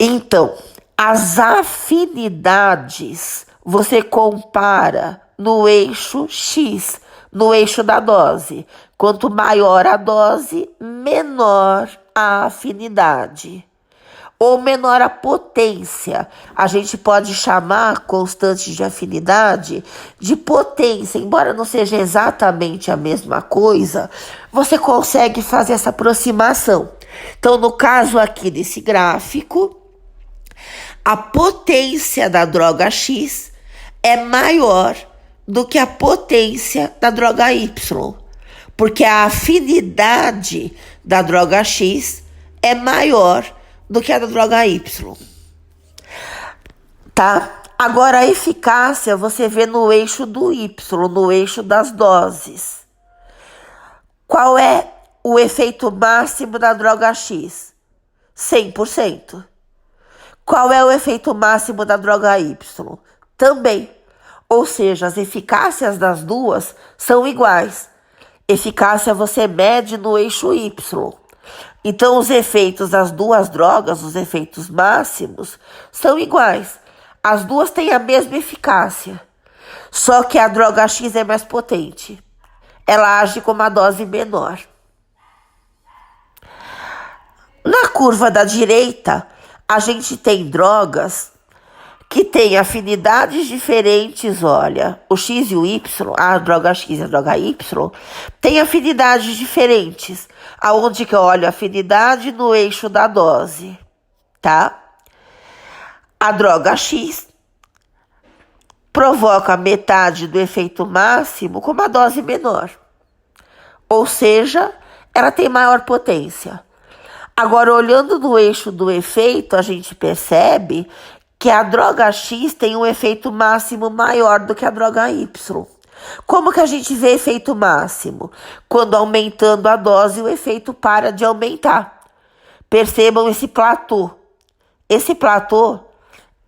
Então, as afinidades você compara no eixo X, no eixo da dose. Quanto maior a dose, menor a afinidade. Ou menor a potência. A gente pode chamar constante de afinidade de potência. Embora não seja exatamente a mesma coisa, você consegue fazer essa aproximação. Então, no caso aqui desse gráfico, a potência da droga X é maior do que a potência da droga Y, porque a afinidade da droga X é maior do que a da droga Y, tá? Agora a eficácia você vê no eixo do Y, no eixo das doses. Qual é o efeito máximo da droga X? 100%. Qual é o efeito máximo da droga Y? Também. Ou seja, as eficácias das duas são iguais. Eficácia você mede no eixo Y. Então, os efeitos das duas drogas, os efeitos máximos, são iguais. As duas têm a mesma eficácia. Só que a droga X é mais potente. Ela age com uma dose menor. Na curva da direita, a gente tem drogas que têm afinidades diferentes, olha, o X e o Y, a droga X e a droga Y, têm afinidades diferentes, aonde que eu olho a afinidade no eixo da dose, tá? A droga X provoca metade do efeito máximo com uma dose menor, ou seja, ela tem maior potência. Agora, olhando no eixo do efeito, a gente percebe que a droga X tem um efeito máximo maior do que a droga Y. Como que a gente vê efeito máximo? Quando aumentando a dose, o efeito para de aumentar. Percebam esse platô. Esse platô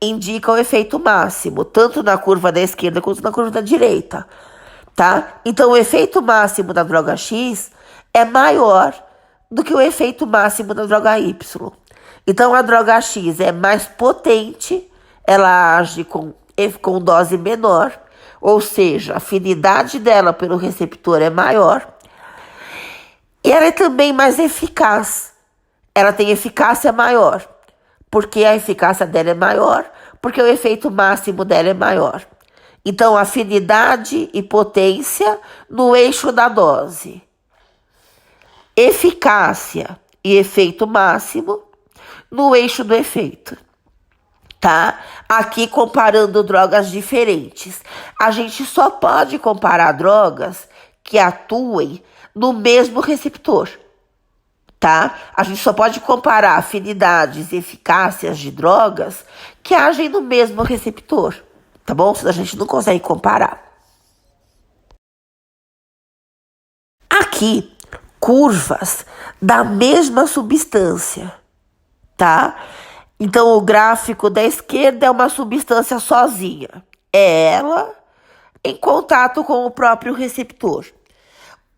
indica o efeito máximo, tanto na curva da esquerda quanto na curva da direita, tá? Então, o efeito máximo da droga X é maior do que o efeito máximo da droga Y. Então, a droga X é mais potente, ela age com dose menor, ou seja, a afinidade dela pelo receptor é maior, e ela é também mais eficaz. Ela tem eficácia maior, porque a eficácia dela é maior, porque o efeito máximo dela é maior. Então, afinidade e potência no eixo da dose. Eficácia e efeito máximo no eixo do efeito, tá? Aqui comparando drogas diferentes. A gente só pode comparar drogas que atuem no mesmo receptor, tá? A gente só pode comparar afinidades e eficácias de drogas que agem no mesmo receptor, tá bom? Senão a gente não consegue comparar. Aqui, curvas da mesma substância, tá? Então, o gráfico da esquerda é uma substância sozinha. É ela em contato com o próprio receptor.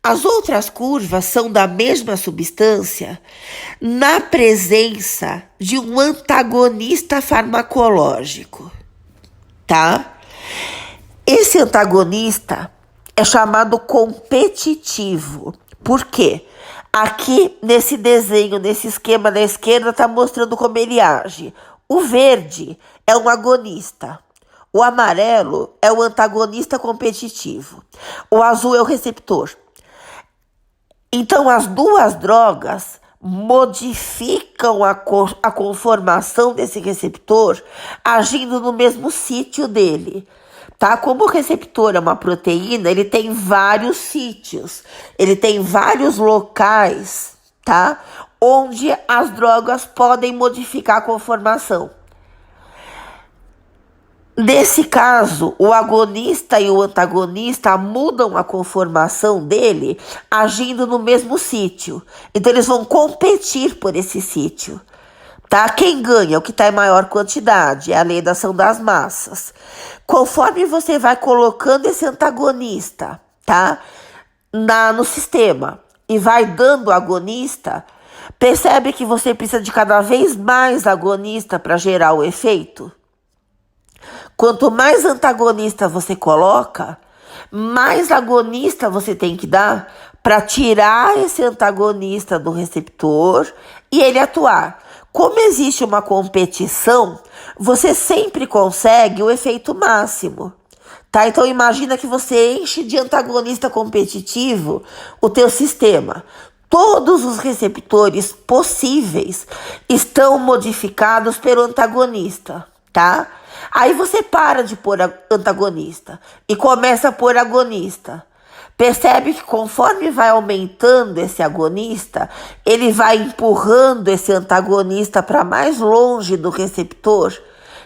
As outras curvas são da mesma substância na presença de um antagonista farmacológico, tá? Esse antagonista é chamado competitivo. Por quê? Aqui nesse desenho, nesse esquema da esquerda, está mostrando como ele age. O verde é um agonista. O amarelo é o antagonista competitivo. O azul é o receptor. Então, as duas drogas modificam a conformação desse receptor agindo no mesmo sítio dele. Tá? Como o receptor é uma proteína, ele tem vários sítios, ele tem vários locais, tá? Onde as drogas podem modificar a conformação. Nesse caso, o agonista e o antagonista mudam a conformação dele agindo no mesmo sítio. Então, eles vão competir por esse sítio. Tá? Quem ganha? O que está em maior quantidade. É a lei da ação das massas. Conforme você vai colocando esse antagonista, tá? No sistema e vai dando agonista, percebe que você precisa de cada vez mais agonista para gerar o efeito? Quanto mais antagonista você coloca, mais agonista você tem que dar para tirar esse antagonista do receptor e ele atuar. Como existe uma competição, você sempre consegue o efeito máximo. Tá? Então imagina que você enche de antagonista competitivo o teu sistema. Todos os receptores possíveis estão modificados pelo antagonista, tá? Aí você para de pôr antagonista e começa a pôr agonista. Percebe que conforme vai aumentando esse agonista, ele vai empurrando esse antagonista para mais longe do receptor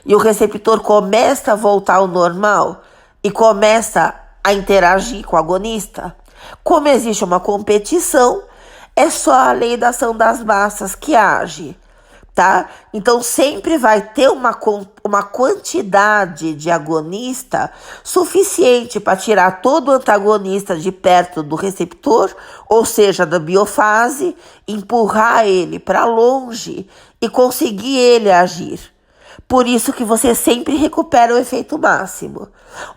e o receptor começa a voltar ao normal e começa a interagir com o agonista. Como existe uma competição, é só a lei da ação das massas que age. Tá? Então sempre vai ter uma quantidade de agonista suficiente para tirar todo o antagonista de perto do receptor, ou seja, da biofase, empurrar ele para longe e conseguir ele agir. Por isso que você sempre recupera o efeito máximo.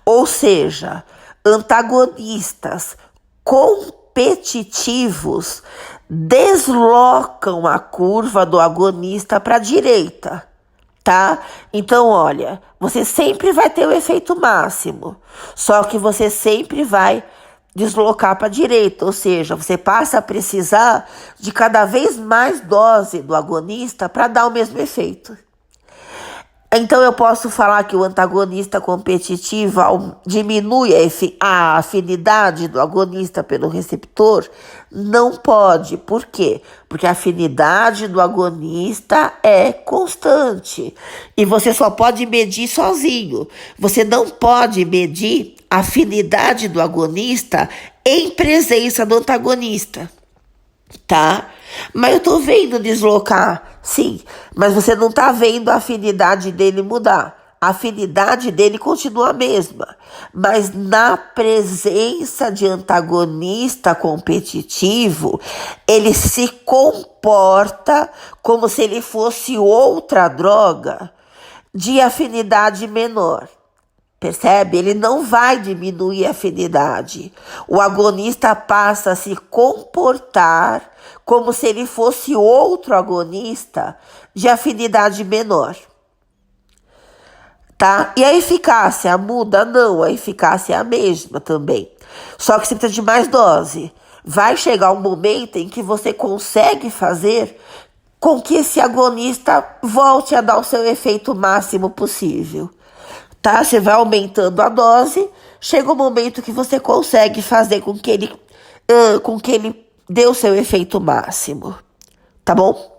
Ou seja, antagonistas competitivos deslocam a curva do agonista para a direita, tá? Então, olha, você sempre vai ter o efeito máximo, só que você sempre vai deslocar para a direita, ou seja, você passa a precisar de cada vez mais dose do agonista para dar o mesmo efeito. Então, eu posso falar que o antagonista competitivo diminui a afinidade do agonista pelo receptor? Não pode. Por quê? Porque a afinidade do agonista é constante. E você só pode medir sozinho. Você não pode medir a afinidade do agonista em presença do antagonista. Tá? Mas eu tô vendo deslocar, sim, mas você não tá vendo a afinidade dele mudar. A afinidade dele continua a mesma, mas na presença de antagonista competitivo, ele se comporta como se ele fosse outra droga de afinidade menor. Percebe? Ele não vai diminuir a afinidade. O agonista passa a se comportar como se ele fosse outro agonista de afinidade menor. Tá? E a eficácia muda? Não, a eficácia é a mesma também. Só que você precisa de mais dose. Vai chegar um momento em que você consegue fazer com que esse agonista volte a dar o seu efeito máximo possível. Tá? Você vai aumentando a dose, chega um momento que você consegue fazer com que ele dê o seu efeito máximo. Tá bom?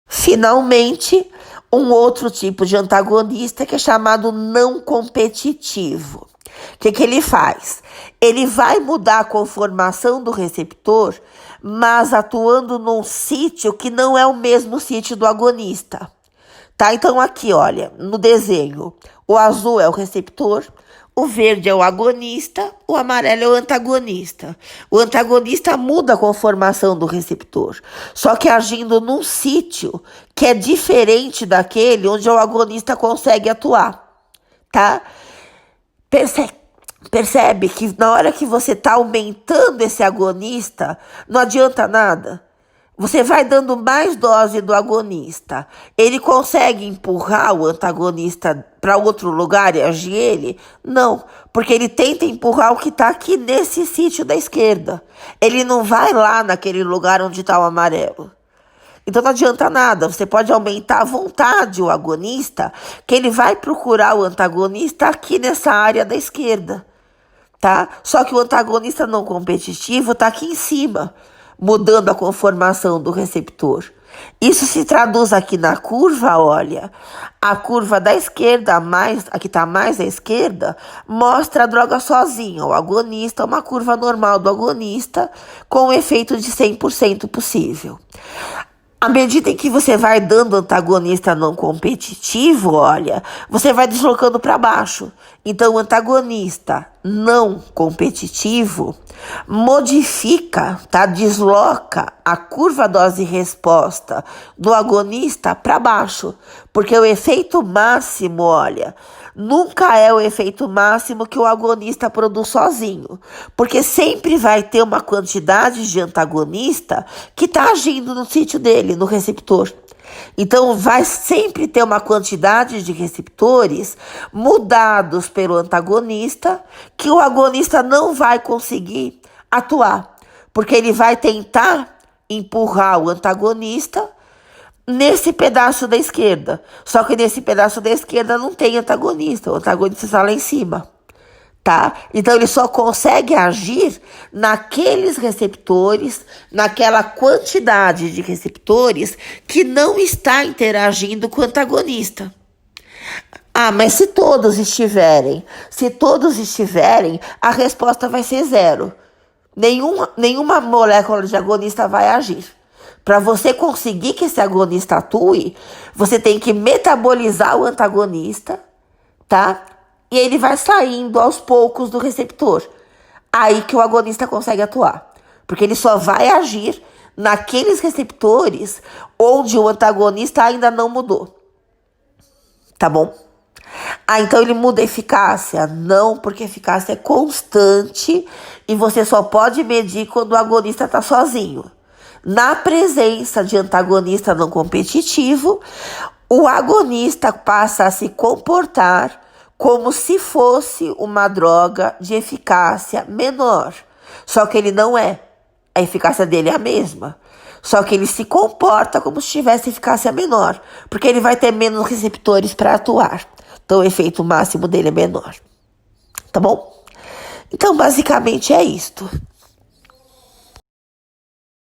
Finalmente, um outro tipo de antagonista que é chamado não competitivo. O que ele faz? Ele vai mudar a conformação do receptor, mas atuando num sítio que não é o mesmo sítio do agonista. Tá? Então aqui, olha, no desenho, o azul é o receptor, O verde é o agonista, o amarelo é o antagonista. O antagonista muda a conformação do receptor, só que agindo num sítio que é diferente daquele onde o agonista consegue atuar, tá? Percebe que na hora que você está aumentando esse agonista, não adianta nada. Você vai dando mais dose do agonista. Ele consegue empurrar o antagonista para outro lugar e agir ele? Não, porque ele tenta empurrar o que está aqui nesse sítio da esquerda. Ele não vai lá naquele lugar onde está o amarelo. Então não adianta nada, você pode aumentar à vontade o agonista, que ele vai procurar o antagonista aqui nessa área da esquerda, tá? Só que o antagonista não competitivo está aqui em cima, mudando a conformação do receptor. Isso se traduz aqui na curva, olha, a curva da esquerda, a que está mais à esquerda, mostra a droga sozinha, o agonista, uma curva normal do agonista, com o efeito de 100% possível. À medida em que você vai dando antagonista não competitivo, olha, você vai deslocando para baixo. Então, o antagonista não competitivo modifica, tá? Desloca a curva dose-resposta do agonista para baixo. Porque o efeito máximo, olha, nunca é o efeito máximo que o agonista produz sozinho. Porque sempre vai ter uma quantidade de antagonista que está agindo no sítio dele, no receptor. Então, vai sempre ter uma quantidade de receptores mudados pelo antagonista que o agonista não vai conseguir atuar, porque ele vai tentar empurrar o antagonista nesse pedaço da esquerda. Só que nesse pedaço da esquerda não tem antagonista, o antagonista está lá em cima. Tá? Então ele só consegue agir naqueles receptores, naquela quantidade de receptores que não está interagindo com o antagonista. Ah, mas se todos estiverem, a resposta vai ser zero. Nenhuma molécula de agonista vai agir. Para você conseguir que esse agonista atue, você tem que metabolizar o antagonista, tá? E ele vai saindo aos poucos do receptor. Aí que o agonista consegue atuar. Porque ele só vai agir naqueles receptores onde o antagonista ainda não mudou. Tá bom? Ah, então ele muda a eficácia? Não, porque a eficácia é constante e você só pode medir quando o agonista está sozinho. Na presença de antagonista não competitivo, o agonista passa a se comportar como se fosse uma droga de eficácia menor. Só que ele não é. A eficácia dele é a mesma. Só que ele se comporta como se tivesse eficácia menor. Porque ele vai ter menos receptores para atuar. Então o efeito máximo dele é menor. Tá bom? Então basicamente é isto.